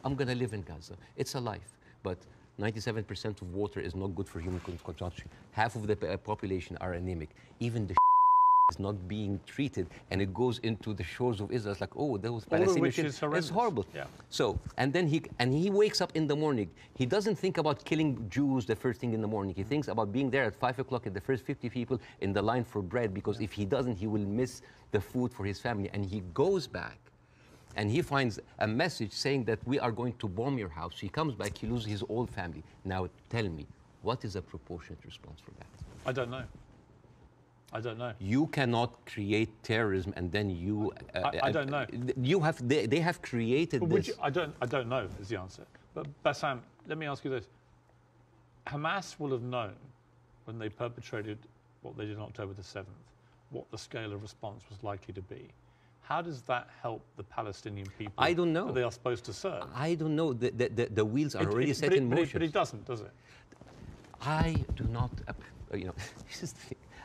I'm going to live in Gaza. It's a life. But 97% of water is not good for human consumption. Half of the population are anemic. Even the is not being treated, and it goes into the shores of Israel. It's like, oh, those Palestinians. It's horrible. Yeah. So, and then he wakes up in the morning. He doesn't think about killing Jews the first thing in the morning. He thinks about being there at 5 o'clock at the first 50 people in the line for bread, because if he doesn't, he will miss the food for his family. And he goes back, and he finds a message saying that we are going to bomb your house. He comes back, he loses his whole family. Now, tell me, what is a proportionate response for that? I don't know. I don't know. You cannot create terrorism and then you... I don't know. You have, they have created this. I don't know is the answer. But Bassam, let me ask you this. Hamas will have known when they perpetrated what they did on October the 7th, what the scale of response was likely to be. How does that help the Palestinian people? I don't know. That they are supposed to serve? I don't know. The wheels are already set in motion. But it doesn't, does it? I do not, you know,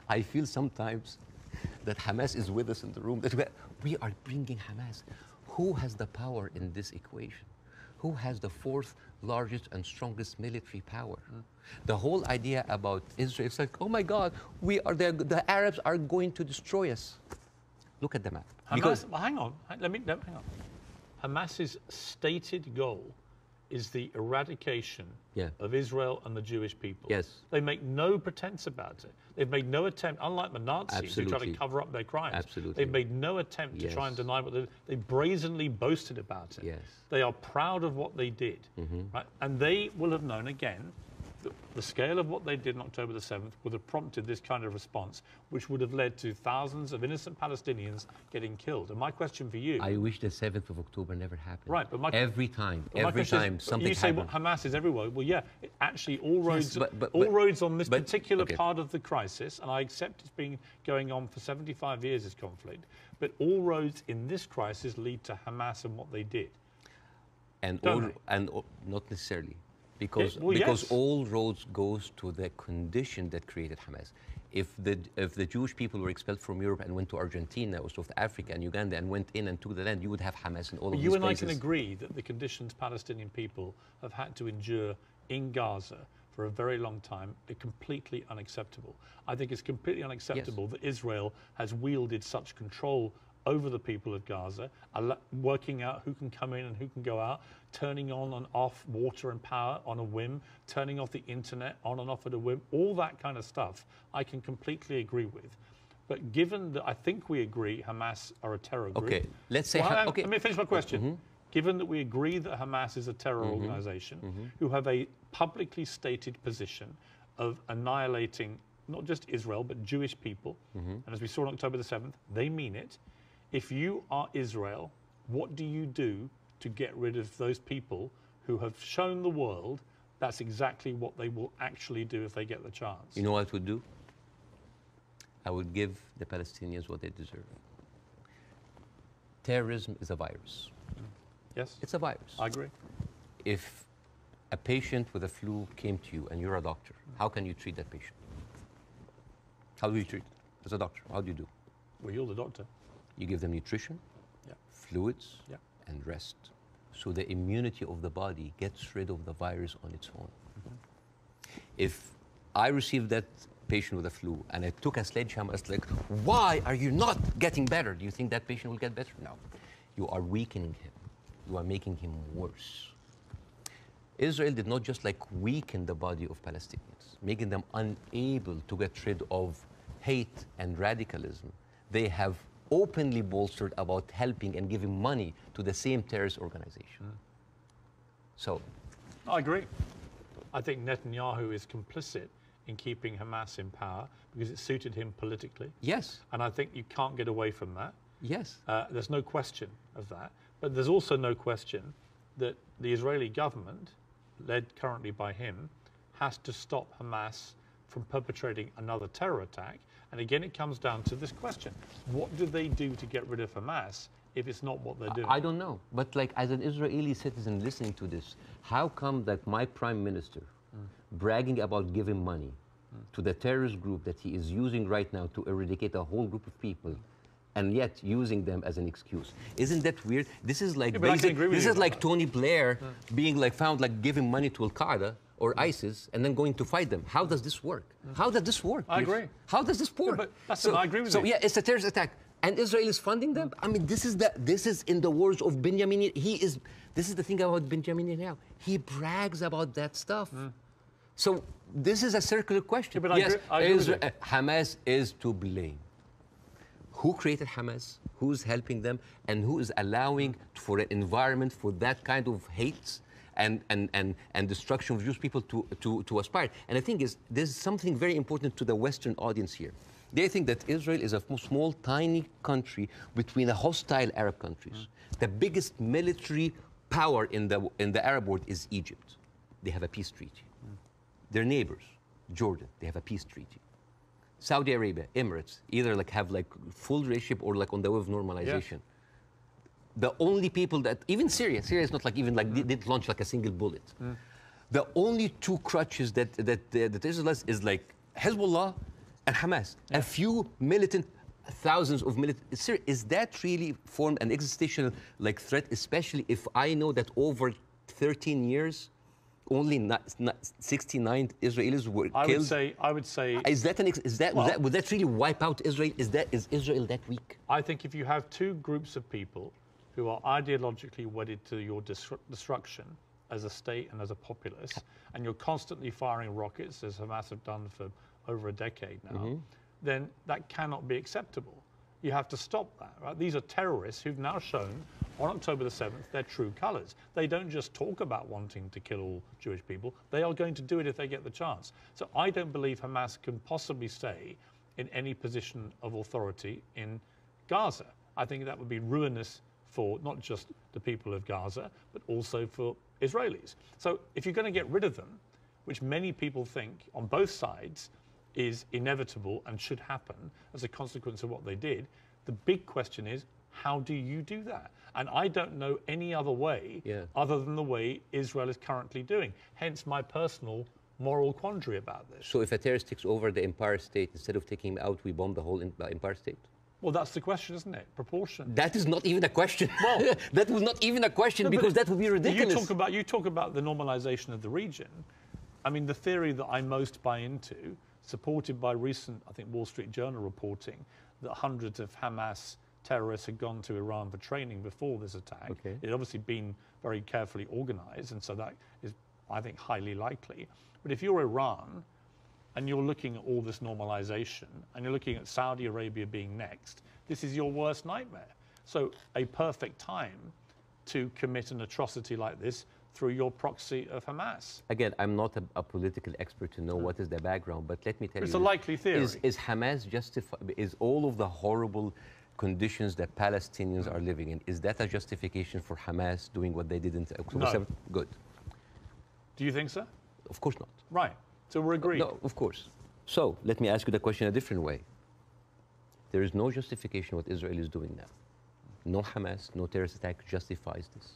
I feel sometimes that Hamas is with us in the room, that we are bringing Hamas. Who has the power in this equation? Who has the fourth largest and strongest military power? The whole idea about Israel, it's like, oh my God, the Arabs are going to destroy us. Look at the map. Hamas, well, hang on, hang on. Hamas's stated goal is the eradication of Israel and the Jewish people. Yes. They make no pretense about it. They've made no attempt, unlike the Nazis who try to cover up their crimes. Absolutely. They've made no attempt to try and deny what they brazenly boasted about it. Yes. They are proud of what they did. Right? And they will have known, again, the scale of what they did on October the 7th would have prompted this kind of response, which would have led to thousands of innocent Palestinians getting killed. And my question for you... I wish the 7th of October never happened. Right, but every time something happens. You say well, Hamas is everywhere. Well, yeah, actually all roads, all roads on this particular part of the crisis, and I accept it's been going on for 75 years, this conflict, but all roads in this crisis lead to Hamas and what they did. And not necessarily. Because all roads goes to the condition that created Hamas. If the Jewish people were expelled from Europe and went to Argentina or South Africa and Uganda and went in and took the land, you would have Hamas in all of these places. You and I can agree that the conditions Palestinian people have had to endure in Gaza for a very long time are completely unacceptable. I think it's completely unacceptable that Israel has wielded such control over the people of Gaza, working out who can come in and who can go out, turning on and off water and power on a whim, turning off the internet on and off at a whim, all that kind of stuff I can completely agree with. But given that I think we agree Hamas are a terror group... Okay, let's say... Let me finish my question. Given that we agree that Hamas is a terror organization who have a publicly stated position of annihilating not just Israel, but Jewish people, and as we saw on October the 7th, they mean it. If you are Israel, what do you do to get rid of those people who have shown the world that's exactly what they will actually do if they get the chance? You know what I would do? I would give the Palestinians what they deserve. Terrorism is a virus. Yes? It's a virus. I agree. If a patient with a flu came to you and you're a doctor, how can you treat that patient? How do you treat as a doctor? How do you do? Well, you're the doctor. You give them nutrition, fluids, and rest. So the immunity of the body gets rid of the virus on its own. If I received that patient with a flu and I took a sledgehammer, it's like, why are you not getting better? Do you think that patient will get better? No. You are weakening him. You are making him worse. Israel did not just like weaken the body of Palestinians, making them unable to get rid of hate and radicalism. They have openly bolstered about helping and giving money to the same terrorist organization. So, I agree. I think Netanyahu is complicit in keeping Hamas in power because it suited him politically. Yes. And I think you can't get away from that. Yes. There's no question of that. But there's also no question that the Israeli government, led currently by him, has to stop Hamas from perpetrating another terror attack. And again, it comes down to this question. What do they do to get rid of Hamas if it's not what they're doing? I don't know. But like, as an Israeli citizen listening to this, how come that my prime minister bragging about giving money to the terrorist group that he is using right now to eradicate a whole group of people, and yet using them as an excuse? Isn't that weird? This is like this is like Tony Blair being like found like giving money to Al Qaeda or ISIS and then going to fight them. How does this work? How does this work? I agree. How does this work? Yeah, but I agree with you. So yeah, it's a terrorist attack, and Israel is funding them. I mean, this is in the words of Benjamin. This is the thing about Benjamin Netanyahu. He brags about that stuff. So this is a circular question. Yeah, but yes, I agree Hamas is to blame. Who created Hamas? Who's helping them? And who is allowing for an environment for that kind of hate and destruction of Jewish people to aspire? And the thing is, there's something very important to the Western audience here. They think that Israel is a small, tiny country between the hostile Arab countries. The biggest military power in the Arab world is Egypt. They have a peace treaty. Their neighbors, Jordan, they have a peace treaty. Saudi Arabia, Emirates, either like have like full relationship or like on the way of normalization. Yeah. The only people that, even Syria is not like even like didn't launch like a single bullet. The only two crutches that Israel has is like Hezbollah and Hamas. Yeah. A few militant, thousands of militant. Syria, is that really formed an existential like threat, especially if I know that over 13 years, only 69 Israelis were killed. I would say. Would that really wipe out Israel? Is Israel that weak? I think if you have two groups of people who are ideologically wedded to your destruction as a state and as a populace, and you're constantly firing rockets, as Hamas have done for over a decade now, then that cannot be acceptable. You have to stop that. Right? These are terrorists who've now shown on October the 7th their true colors. They don't just talk about wanting to kill all Jewish people. They are going to do it if they get the chance. So I don't believe Hamas can possibly stay in any position of authority in Gaza. I think that would be ruinous for not just the people of Gaza, but also for Israelis. So if you're going to get rid of them, which many people think on both sides is inevitable and should happen as a consequence of what they did, the big question is, how do you do that? And I don't know any other way other than the way Israel is currently doing. Hence my personal moral quandary about this. So if a terrorist takes over the Empire State, instead of taking him out, we bomb the whole Empire State? Well, that's the question, isn't it? Proportion. That is not even a question. Well, that was not even a question, because that would be ridiculous. You talk about the normalization of the region. I mean, the theory that I most buy into, supported by recent, I think, Wall Street Journal reporting, that hundreds of Hamas terrorists had gone to Iran for training before this attack. Okay. It had obviously been very carefully organized, and so that is, I think, highly likely. But if you're Iran, and you're looking at all this normalization, and you're looking at Saudi Arabia being next, this is your worst nightmare. So a perfect time to commit an atrocity like this through your proxy of Hamas. Again, I'm not a political expert to know what is the background, but let me tell you. It's a likely theory. Is Hamas justified? Is all of the horrible conditions that Palestinians are living in, is that a justification for Hamas doing what they did in October 7th? Good. Do you think so? Of course not. Right. So we're agreed. No, of course. So let me ask you the question a different way. There is no justification what Israel is doing now. No Hamas, no terrorist attack justifies this.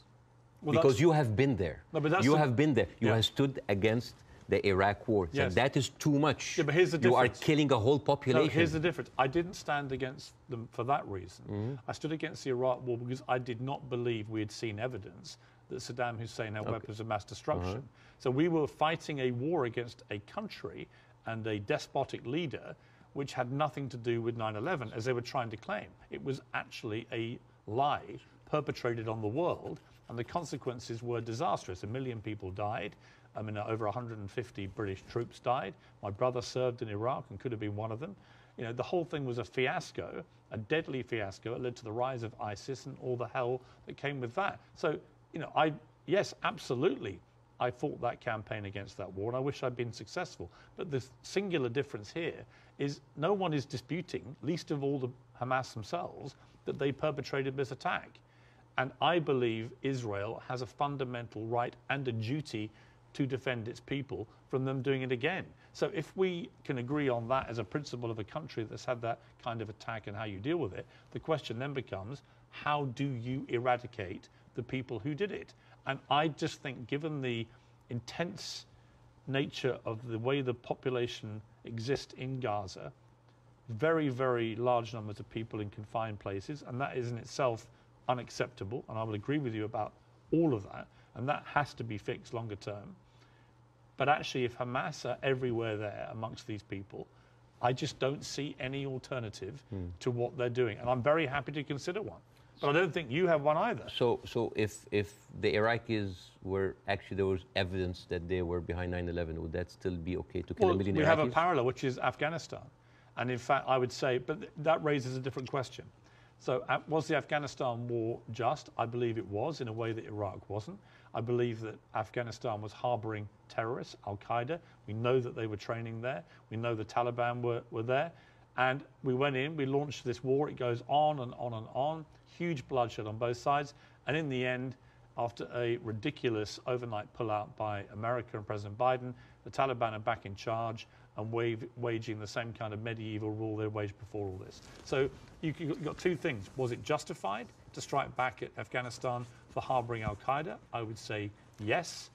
Well, because you have been there. No, but you have been there. You have stood against the Iraq war. Yes. And that is too much. Yeah, but here's the difference. You are killing a whole population. No, here's the difference. I didn't stand against them for that reason. I stood against the Iraq war because I did not believe we had seen evidence that Saddam Hussein had weapons of mass destruction. So we were fighting a war against a country and a despotic leader which had nothing to do with 9/11, as they were trying to claim. It was actually a lie perpetrated on the world, and the consequences were disastrous. 1 million people died. I mean, over 150 British troops died. My brother served in Iraq and could have been one of them. You know, the whole thing was a fiasco, a deadly fiasco. It led to the rise of ISIS and all the hell that came with that. So, you know, yes, absolutely, I fought that campaign against that war, and I wish I'd been successful. But the singular difference here is no one is disputing, least of all the Hamas themselves, that they perpetrated this attack. And I believe Israel has a fundamental right and a duty to defend its people from them doing it again. So if we can agree on that as a principle of a country that's had that kind of attack and how you deal with it, the question then becomes, how do you eradicate the people who did it? And I just think, given the intense nature of the way the population exists in Gaza, very, very large numbers of people in confined places, and that is in itself unacceptable, and I will agree with you about all of that, and that has to be fixed longer term. But actually, if Hamas are everywhere there amongst these people, I just don't see any alternative to what they're doing. And I'm very happy to consider one. But I don't think you have one either. So if the Iraqis were actually, there was evidence that they were behind 9/11, would that still be okay to kill a million Iraqis? We have a parallel, which is Afghanistan. And in fact, I would say, but that raises a different question. So was the Afghanistan war just? I believe it was, in a way that Iraq wasn't. I believe that Afghanistan was harboring terrorists, Al-Qaeda. We know that they were training there. We know the Taliban were there. And we went in, we launched this war. It goes on and on and on. Huge bloodshed on both sides. And in the end, after a ridiculous overnight pullout by America and President Biden, the Taliban are back in charge and waging the same kind of medieval rule they waged before all this. So you've got two things. Was it justified to strike back at Afghanistan for harboring Al-Qaeda? I would say yes.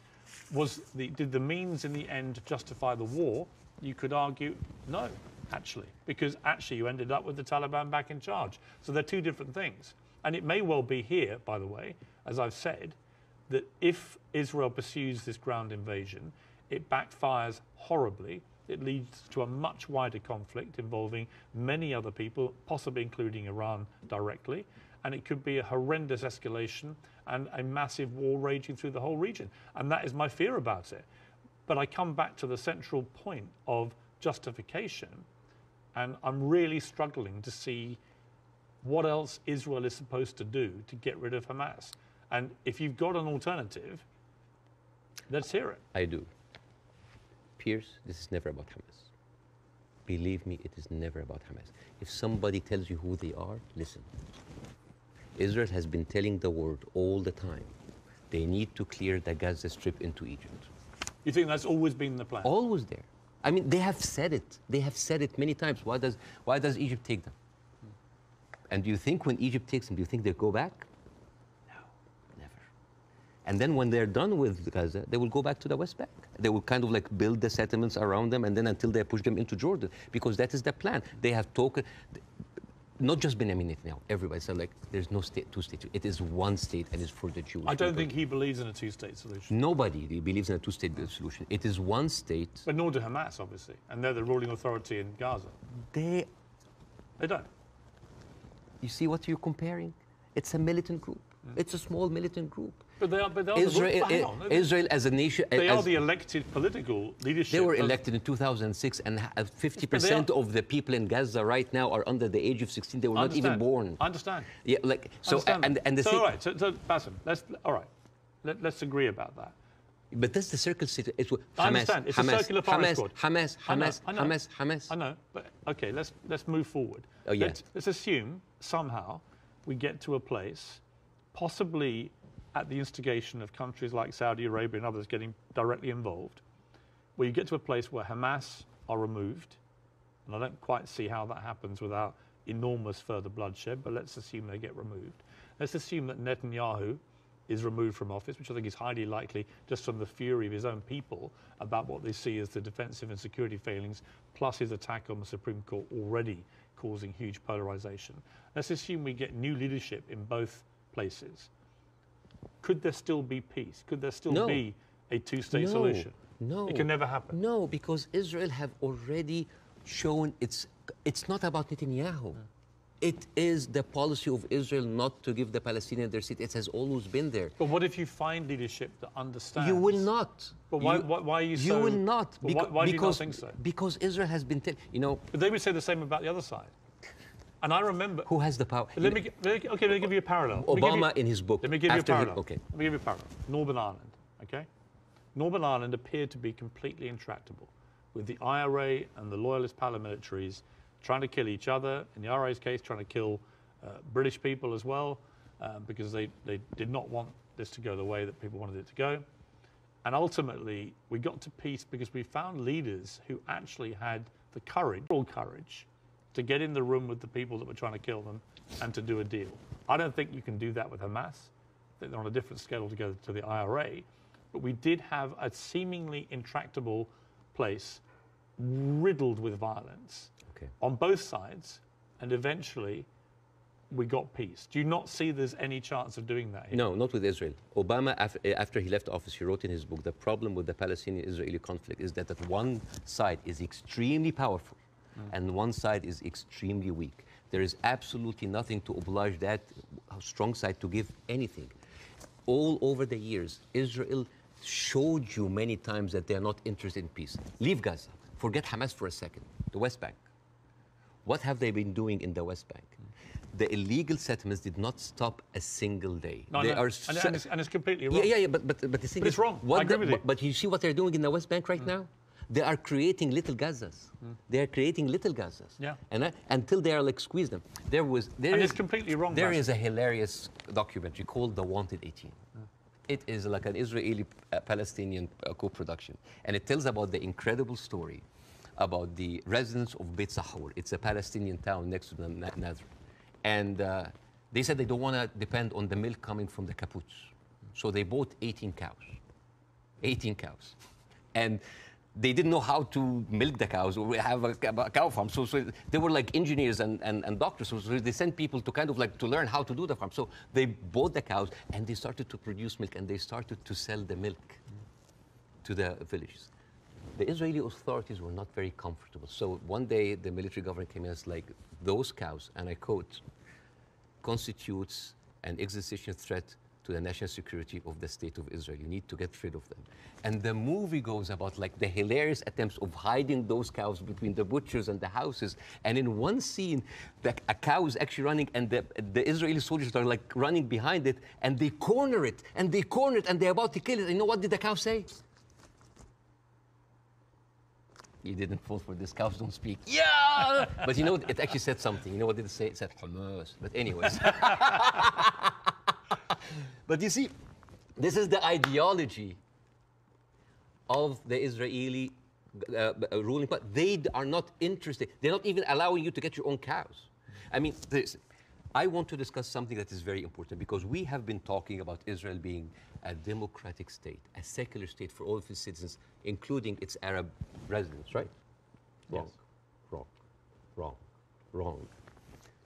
Did the means in the end justify the war? You could argue no, actually, because actually you ended up with the Taliban back in charge. So they're two different things. And it may well be here, by the way, as I've said, that if Israel pursues this ground invasion, it backfires horribly. It leads to a much wider conflict involving many other people, possibly including Iran directly. And it could be a horrendous escalation and a massive war raging through the whole region. And that is my fear about it. But I come back to the central point of justification, and I'm really struggling to see what else Israel is supposed to do to get rid of Hamas. And if you've got an alternative, let's hear it. I do. Piers, this is never about Hamas. Believe me, it is never about Hamas. If somebody tells you who they are, listen. Israel has been telling the world all the time, they need to clear the Gaza Strip into Egypt. You think that's always been the plan? Always there. I mean, they have said it. They have said it many times. Why does Egypt take them? And do you think when Egypt takes them, do you think they'll go back? No, never. And then when they're done with Gaza, they will go back to the West Bank. They will kind of like build the settlements around them, and then until they push them into Jordan, because that is the plan. They have talked, not just Benjamin Netanyahu, everybody said like, there's no state, two states. It is one state, and it's for the Jewish I don't people. think he believes in a two-state solution. Nobody believes in a two-state solution. It is one state. But nor do Hamas, obviously. And they're the ruling authority in Gaza. They don't. You see what you're comparing? It's a militant group. It's a small militant group. But they are Israel as a nation. They are the elected political leadership. They were elected in 2006, and 50% of the people in Gaza right now are under the age of 16. They were not even born. I understand. Yeah, like so. And the so thing. All right. So Bassem, let's agree about that. But that's the circle state. It's Hamas, I understand. It's a circular firing squad. Hamas. I know. But okay, let's move forward. Oh yes. Let's assume somehow we get to a place, possibly at the instigation of countries like Saudi Arabia and others getting directly involved, where you get to a place where Hamas are removed, and I don't quite see how that happens without enormous further bloodshed, but let's assume they get removed. Let's assume that Netanyahu is removed from office, which I think is highly likely just from the fury of his own people about what they see as the defensive and security failings, plus his attack on the Supreme Court already causing huge polarization. Let's assume we get new leadership in both places. Could there still be peace? Could there still be a two-state solution? No. It can never happen. No, because Israel have already shown it's not about Netanyahu. It is the policy of Israel not to give the Palestinians their seat. It has always been there. But what if you find leadership that understands? You will not. But why are you so... You will not. Why do you not think so? Because Israel has been... But they would say the same about the other side. And I remember... Who has the power? Let me give you a parallel. Obama in his book... Let me give you a parallel. Okay. Let me give you a parallel. Northern Ireland, okay? Northern Ireland appeared to be completely intractable, with the IRA and the loyalist paramilitaries trying to kill each other. In the IRA's case, trying to kill British people as well, because they did not want this to go the way that people wanted it to go. And ultimately, we got to peace because we found leaders who actually had the courage to get in the room with the people that were trying to kill them and to do a deal. I don't think you can do that with Hamas. I think they're on a different scale altogether to the IRA. But we did have a seemingly intractable place riddled with violence on both sides, and eventually we got peace. Do you not see there's any chance of doing that here? No, not with Israel. Obama, after he left office, he wrote in his book, the problem with the Palestinian-Israeli conflict is that one side is extremely powerful and one side is extremely weak. There is absolutely nothing to oblige that strong side to give anything. All over the years, Israel showed you many times that they are not interested in peace. Leave Gaza. Forget Hamas for a second. The West Bank. What have they been doing in the West Bank? The illegal settlements did not stop a single day. No, they no. are and it's completely wrong. Yeah, but the thing but is, it's wrong. I agree with you. But you see what they're doing in the West Bank right now? They are creating little Gazas. They are creating little Gazas. Yeah. And until they are like squeeze them. It's completely wrong. There is a hilarious documentary called The Wanted 18. It is like an Israeli-Palestinian co-production. And it tells about the incredible story about the residents of Beit Sahur. It's a Palestinian town next to the Nazareth. And they said they don't want to depend on the milk coming from the kibbutz. So they bought 18 cows. 18 cows. And they didn't know how to milk the cows or have a cow farm. So they were like engineers and doctors. So they sent people to kind of like to learn how to do the farm. So they bought the cows and they started to produce milk and they started to sell the milk to the villages. The Israeli authorities were not very comfortable. So one day the military government came in and was like, those cows, and I quote, constitutes an existential threat to the national security of the state of Israel. You need to get rid of them. And the movie goes about like the hilarious attempts of hiding those cows between the butchers and the houses. And in one scene, a cow is actually running and the Israeli soldiers are like running behind it and they corner it and they corner it and they're about to kill it. And you know what did the cow say? You didn't fall for this, cows don't speak. Yeah! But you know, it actually said something. You know what did it say? It said Hamas. But anyways. But you see, this is the ideology of the Israeli ruling party. They are not interested. They're not even allowing you to get your own cows. I mean, I want to discuss something that is very important because we have been talking about Israel being a democratic state, a secular state for all of its citizens, including its Arab residents, right? Wrong, Yes. wrong, wrong, wrong.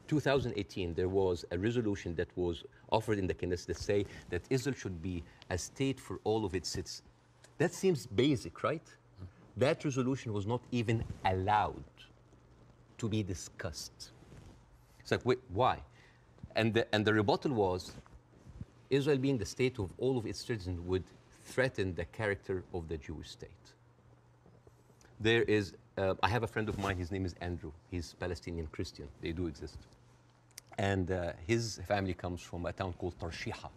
2018, there was a resolution that was offered in the Knesset that say that Israel should be a state for all of its citizens. That seems basic, right? That resolution was not even allowed to be discussed. It's like, wait, why? And the rebuttal was, Israel being the state of all of its citizens would threaten the character of the Jewish state. There is, I have a friend of mine, his name is Andrew. He's Palestinian Christian, they do exist. And his family comes from a town called Tarshiha.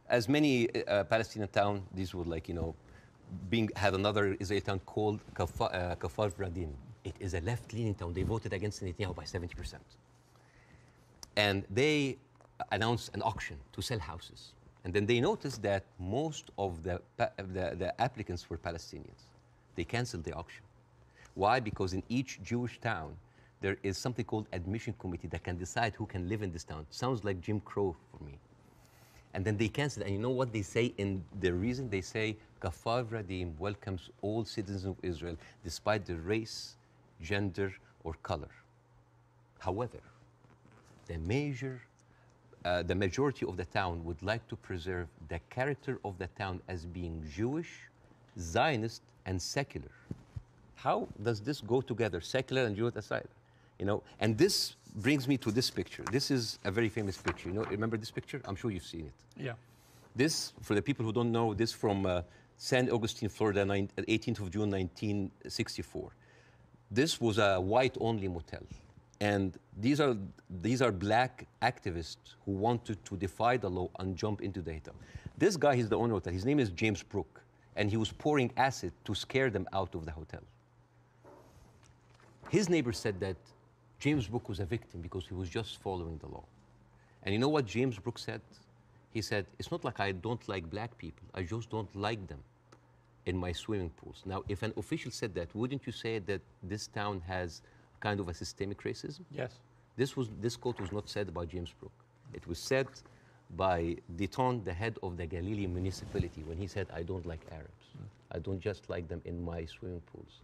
As many Palestinian towns, these would like, you know, had another Israeli town called Kafar Vradim. It is a left-leaning town. They voted against Netanyahu by 70%. And they announced an auction to sell houses. And then they noticed that most of the applicants were Palestinians. They canceled the auction. Why? Because in each Jewish town, there is something called admission committee that can decide who can live in this town. Sounds like Jim Crow for me. And then they canceled. And you know what they say in the reason? They say, Kafar Vradim welcomes all citizens of Israel, despite the race, gender, or color. However, the majority of the town would like to preserve the character of the town as being Jewish, Zionist, and secular. How does this go together, secular and Jewish aside? You know, and this brings me to this picture. This is a very famous picture. You know, remember this picture? I'm sure you've seen it. Yeah. This, for the people who don't know, this from San Augustine, Florida, 18th of June, 1964. This was a white-only motel. And these are black activists who wanted to defy the law and jump into the hotel. This guy, he's the owner of that. His name is James Brooke. and he was pouring acid to scare them out of the hotel. His neighbor said that James Brooke was a victim because he was just following the law. And you know what James Brooke said? He said, it's not like I don't like black people, I just don't like them in my swimming pools. Now, if an official said that, wouldn't you say that this town has kind of a systemic racism? Yes. This quote was not said by James Brooke. It was said by Deton, the head of the Galilee municipality, when he said, I don't like Arabs. I don't just like them in my swimming pools.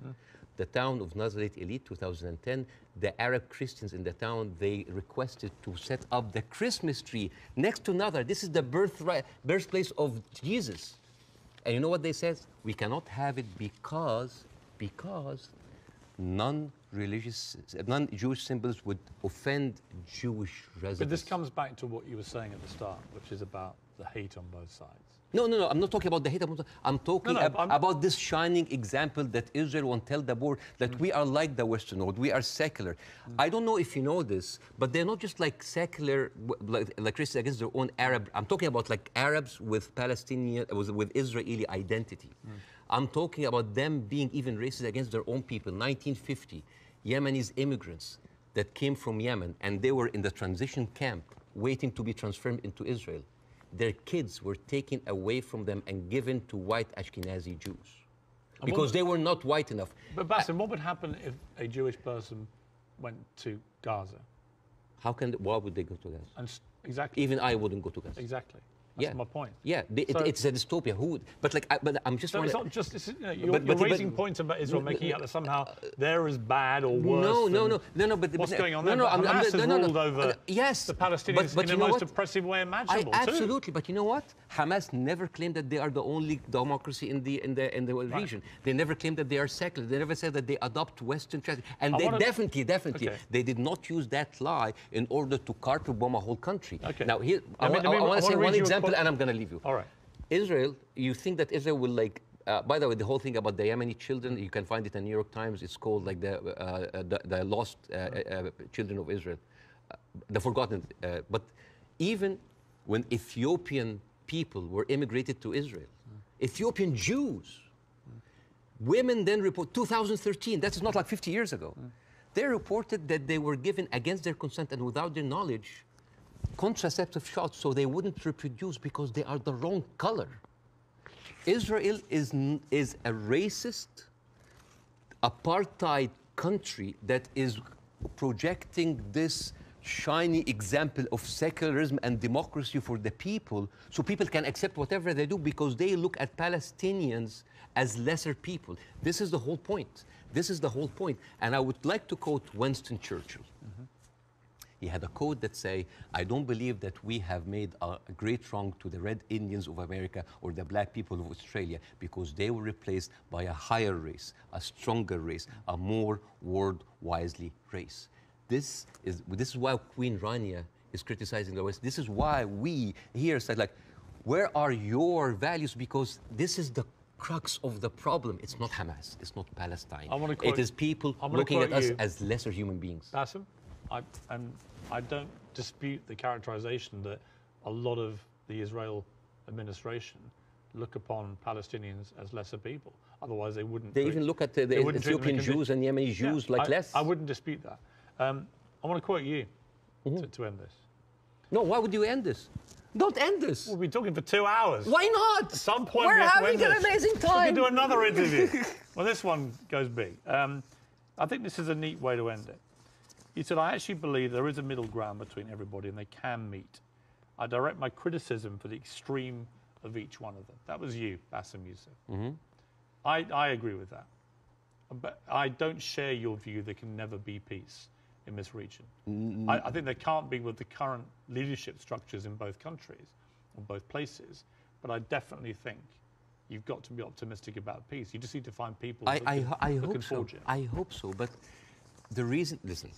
The town of Nazareth Elite, 2010, the Arab Christians in the town, they requested to set up the Christmas tree next to Nazareth. This is the birthplace of Jesus. And you know what they said? We cannot have it because non-Jewish symbols would offend Jewish residents. But this comes back to what you were saying at the start, which is about the hate on both sides. No, I'm not talking about the hate. I'm talking about this shining example that Israel won't tell the world that we are like the Western world. We are secular. I don't know if you know this, but they're not just like secular, like Christians against their own Arab. I'm talking about like Arabs with Palestinian, with Israeli identity. I'm talking about them being even racist against their own people. 1950, Yemenis immigrants that came from Yemen, and they were in the transition camp waiting to be transferred into Israel. Their kids were taken away from them and given to white Ashkenazi Jews because they were not white enough. But Bاسم, what would happen if a Jewish person went to Gaza? Why would they go to Gaza? Exactly. Even I wouldn't go to Gaza. Exactly. That's my point. Yeah, it's a dystopia. Who would? But like, but I'm just. So it's not just. You're raising points about Israel, making out that somehow they're as bad or worse. No. But what's going on there? Hamas has ruled over the Palestinians in the most oppressive way imaginable. Absolutely, but you know what? Hamas never claimed that they are the only democracy in the region. They never claimed that they are secular. They never said that they adopt Western tradition. And they definitely, they did not use that lie in order to carpet bomb a whole country. Okay. Now here, I want to say one example. And I'm going to leave you. All right. Israel, you think that Israel will like, by the way, the whole thing about the Yemeni children, you can find it in New York Times. It's called like the lost children of Israel, the forgotten. But even when Ethiopian people were immigrated to Israel, Ethiopian Jews, women then report, 2013, that's not like 50 years ago, they reported that they were given against their consent and without their knowledge contraceptive shots so they wouldn't reproduce because they are the wrong color. Israel is a racist, apartheid country that is projecting this shiny example of secularism and democracy for the people so people can accept whatever they do because they look at Palestinians as lesser people. This is the whole point. This is the whole point. And I would like to quote Winston Churchill. He had a quote that say, I don't believe that we have made a great wrong to the Red Indians of America or the black people of Australia because they were replaced by a higher race, a stronger race, a more world-wisely race. This is why Queen Rania is criticizing the West. This is why we here said, like, where are your values? Because this is the crux of the problem. It's not Hamas. It's not Palestine. It is people looking at us as lesser human beings. Bاسم, I don't dispute the characterization that a lot of the Israel administration look upon Palestinians as lesser people. Otherwise, they wouldn't. They even look at the Ethiopian Jews and Yemeni Jews like less. I wouldn't dispute that. I want to quote you to end this. No, why would you end this? Don't end this. We'll be talking for 2 hours. Why not? At some point, we're we have having to end an amazing time. We can do another interview. Well, this one goes big. I think this is a neat way to end it. He said, I actually believe there is a middle ground between everybody and they can meet. I direct my criticism for the extreme of each one of them. That was you, Bاسم Youssef. I agree with that. But I don't share your view there can never be peace in this region. I think there can't be with the current leadership structures in both countries, or both places. But I definitely think you've got to be optimistic about peace. You just need to find people I who can forge it. I hope so. But the reason, listen,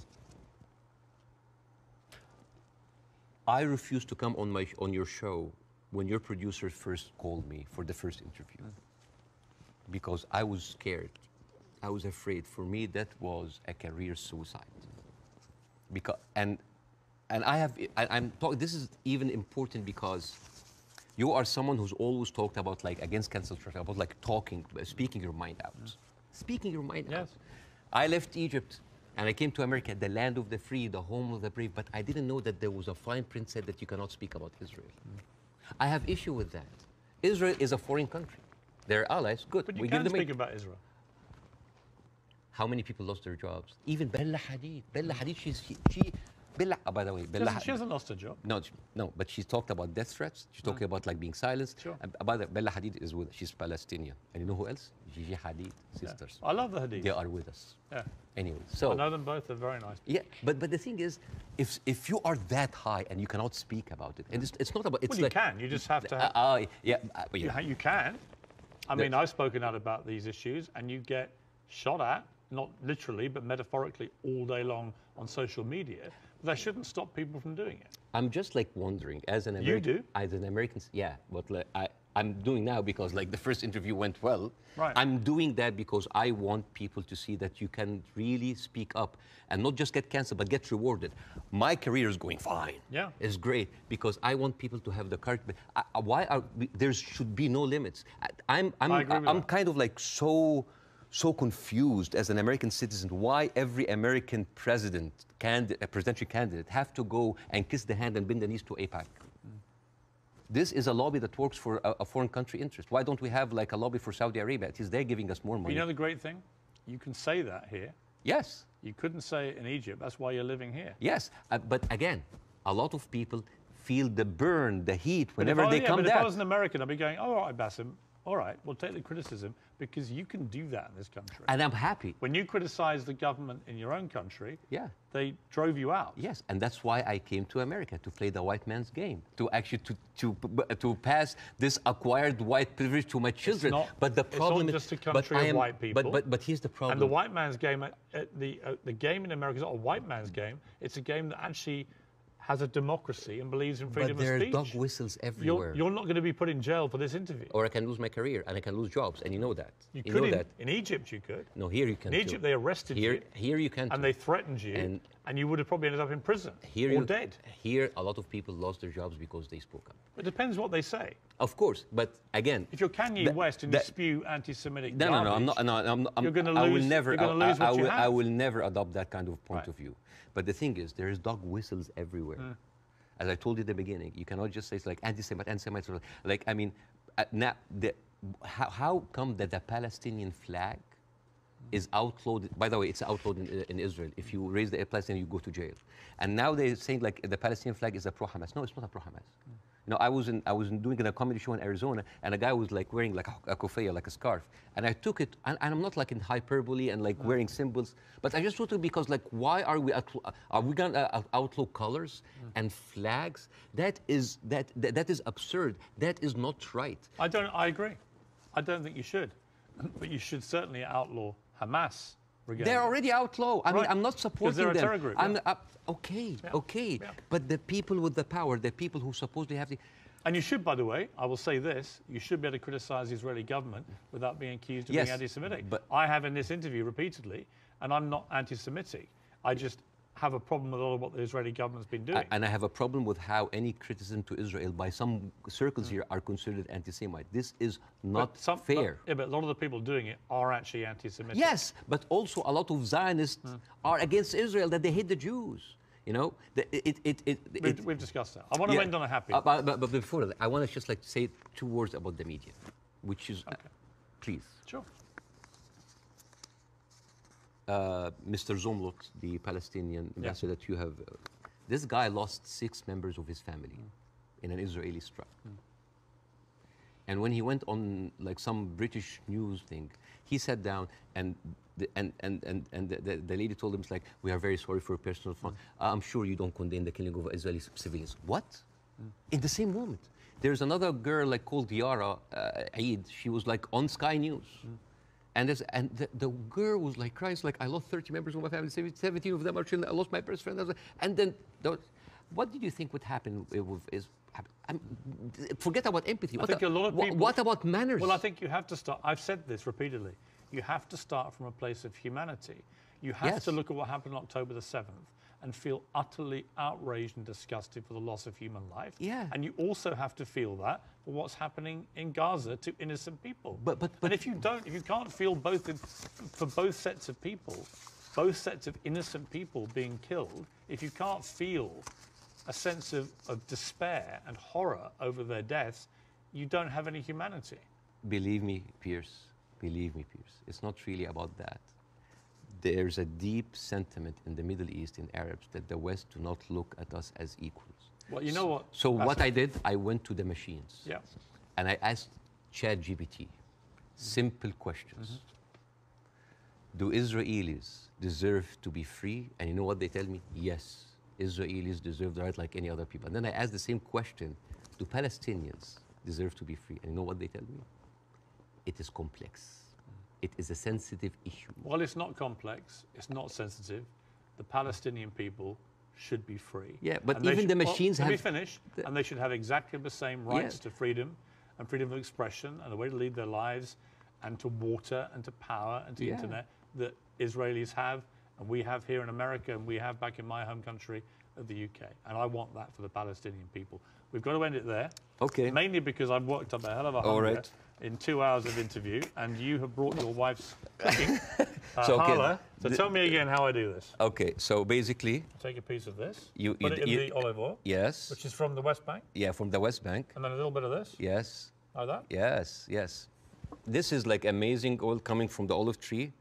I refused to come on your show when your producer first called me for the first interview because I was scared. I was afraid. For me, that was a career suicide. Because I'm talking. This is even important because You are someone who's always talked about like against cancel culture, about like talking, speaking your mind out. Speaking your mind out. I left Egypt and I came to America, the land of the free, the home of the brave, but I didn't know that there was a fine print said that you cannot speak about Israel. I have issue with that. Israel is a foreign country. They're allies, good. But you can speak about Israel. How many people lost their jobs? Even Bella Hadid. Bella Hadid, Bella, by the way, Bella she hasn't lost her job. No, but she talked about death threats. She's talking about like being silenced. Sure. By the way, Bella Hadid is with, she's Palestinian. And you know who else? Gigi Hadid, sisters. I love the Hadid. They are with us. Yeah. Anyway, so. I know them both, they're very nice. Yeah, but the thing is, if you are that high and you cannot speak about it, and it's not about, it's well, like. You can, you just have to have. Yeah. You can. I mean, I've spoken out about these issues and you get shot at, not literally, but metaphorically all day long on social media. That shouldn't stop people from doing it. I'm just like wondering, as an American. You do? As an American, yeah. But like, I'm doing now because like the first interview went well. Right. I'm doing that because I want people to see that you can really speak up and not just get canceled, but get rewarded. My career is going fine. Yeah. It's great because I want people to have the courage. Why are there should be no limits? I'm kind of like so confused as an American citizen why every American presidential candidate have to go and kiss the hand and bend the knees to AIPAC. This is a lobby that works for a foreign country interest. Why don't we have like a lobby for Saudi Arabia? It is they're giving us more money. You know the great thing? You can say that here. Yes. You couldn't say it in Egypt. That's why you're living here. Yes, but again, a lot of people feel the burn, the heat whenever they come down. If I was an American, I'd be going, oh, all right, Basim, all right, we'll take the criticism because you can do that in this country. And I'm happy. When you criticize the government in your own country, yeah, they drove you out. Yes, and that's why I came to America, to play the white man's game, to actually to pass this acquired white privilege to my children. But the problem it's not just a country of white people. But here's the problem. And the white man's game, the game in America is not a white man's game. It's a game that actually has a democracy and believes in freedom of speech. But there are dog whistles everywhere. You're not going to be put in jail for this interview. Or I can lose my career and I can lose jobs, and you know that. You know that. In Egypt, you could. No, here you can't. In Egypt, they arrested you. Here you can't. And they threatened you, and you would have probably ended up in prison or dead. Here, a lot of people lost their jobs because they spoke up. It depends what they say. Of course, but again, if you're Kanye West and you spew anti-Semitic garbage, I'm not. You're going to lose. I will never adopt that kind of point of view. But the thing is, there is dog whistles everywhere. As I told you at the beginning, you cannot just say it's like anti-Semites. Like, I mean, now, how come that the Palestinian flag is outlawed? By the way, it's outlawed in Israel. If you raise the Palestinian, you go to jail. And now they're saying like the Palestinian flag is a pro-Hamas. No, it's not a pro-Hamas. You know, I was doing a comedy show in Arizona, and a guy was like wearing like a kufiyya, like a scarf, and I took it, and I'm not like in hyperbole and like wearing symbols, but I just took it because like, why are we gonna outlaw colors and flags? That is absurd. That is not right. I agree. I don't think you should, but you should certainly outlaw Hamas. They're already outlawed. I mean, I'm not supporting them. They're a terror group. Okay. But the people with the power, the people who supposedly have the... And you should, by the way, I will say this, you should be able to criticize the Israeli government without being accused of being anti-Semitic. But I have in this interview repeatedly, and I'm not anti-Semitic. I just have a problem with all of what the Israeli government's been doing. And I have a problem with how any criticism to Israel by some circles here are considered anti-Semite. This is not fair. But a lot of the people doing it are actually anti-Semitic. Yes, but also a lot of Zionists are against Israel, that they hate the Jews. You know, we've discussed that. I want to end on a happy. But before that, I want to just like say 2 words about the media, which is, please. Sure. Mr. Zomlot, the Palestinian ambassador that you have, this guy lost 6 members of his family in an Israeli strike. And when he went on like some British news thing, he sat down and the lady told him, it's like, we are very sorry for personal fun. I'm sure you don't condemn the killing of Israeli civilians. What? In the same moment. There's another girl like called Yara Eid. She was like on Sky News. And the girl was like crying, like, I lost 30 members of my family, 17 of them are children, I lost my best friend. And then, what did you think would happen forget about empathy. I think a lot of people... What about manners? Well, I think you have to start... I've said this repeatedly. You have to start from a place of humanity. You have to look at what happened on October the 7th and feel utterly outraged and disgusted for the loss of human life. Yeah. And you also have to feel that for what's happening in Gaza to innocent people. But and if you don't, if you can't feel both for both sets of people, both sets of innocent people being killed, if you can't feel a sense of despair and horror over their deaths, you don't have any humanity. Believe me, Pierce, it's not really about that. There's a deep sentiment in the Middle East, in Arabs, that the West do not look at us as equals. Well, you know what? So what I did, I went to the machines. Yeah. And I asked ChatGPT simple questions. Do Israelis deserve to be free? And you know what they tell me? Yes, Israelis deserve the right like any other people. And then I asked the same question, do Palestinians deserve to be free? And you know what they tell me? It is complex. It is a sensitive issue. Well, it's not complex. It's not sensitive. The Palestinian people should be free. Yeah, but and even the machines have... Let me finish. And they should have exactly the same rights to freedom and freedom of expression and a way to lead their lives and to water and to power and to internet that Israelis have and we have here in America and we have back in my home country of the UK. And I want that for the Palestinian people. We've got to end it there. Okay. Mainly because I've worked up a hell of a hunger in 2 hours of interview, and you have brought your wife's cooking. So tell me again how I do this. Okay, so basically... Take a piece of this, put it in the olive oil. Yes. Which is from the West Bank. Yeah, from the West Bank. And then a little bit of this. Yes. Like that? Yes, yes. This is like amazing oil coming from the olive tree.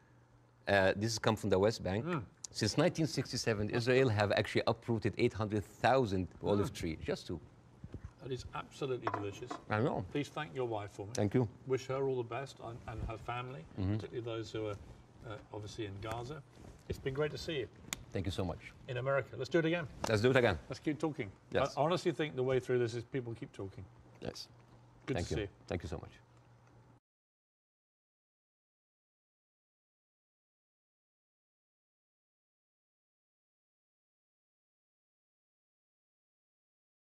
This has come from the West Bank. Since 1967, Israel have actually uprooted 800,000 olive trees, just to... That is absolutely delicious. I know. Please thank your wife for me. Thank you. Wish her all the best and her family, particularly those who are obviously in Gaza. It's been great to see you. Thank you so much. In America. Let's do it again. Let's do it again. Let's keep talking. Yes. I honestly think the way through this is people keep talking. Yes. Good to see you. Thank you so much.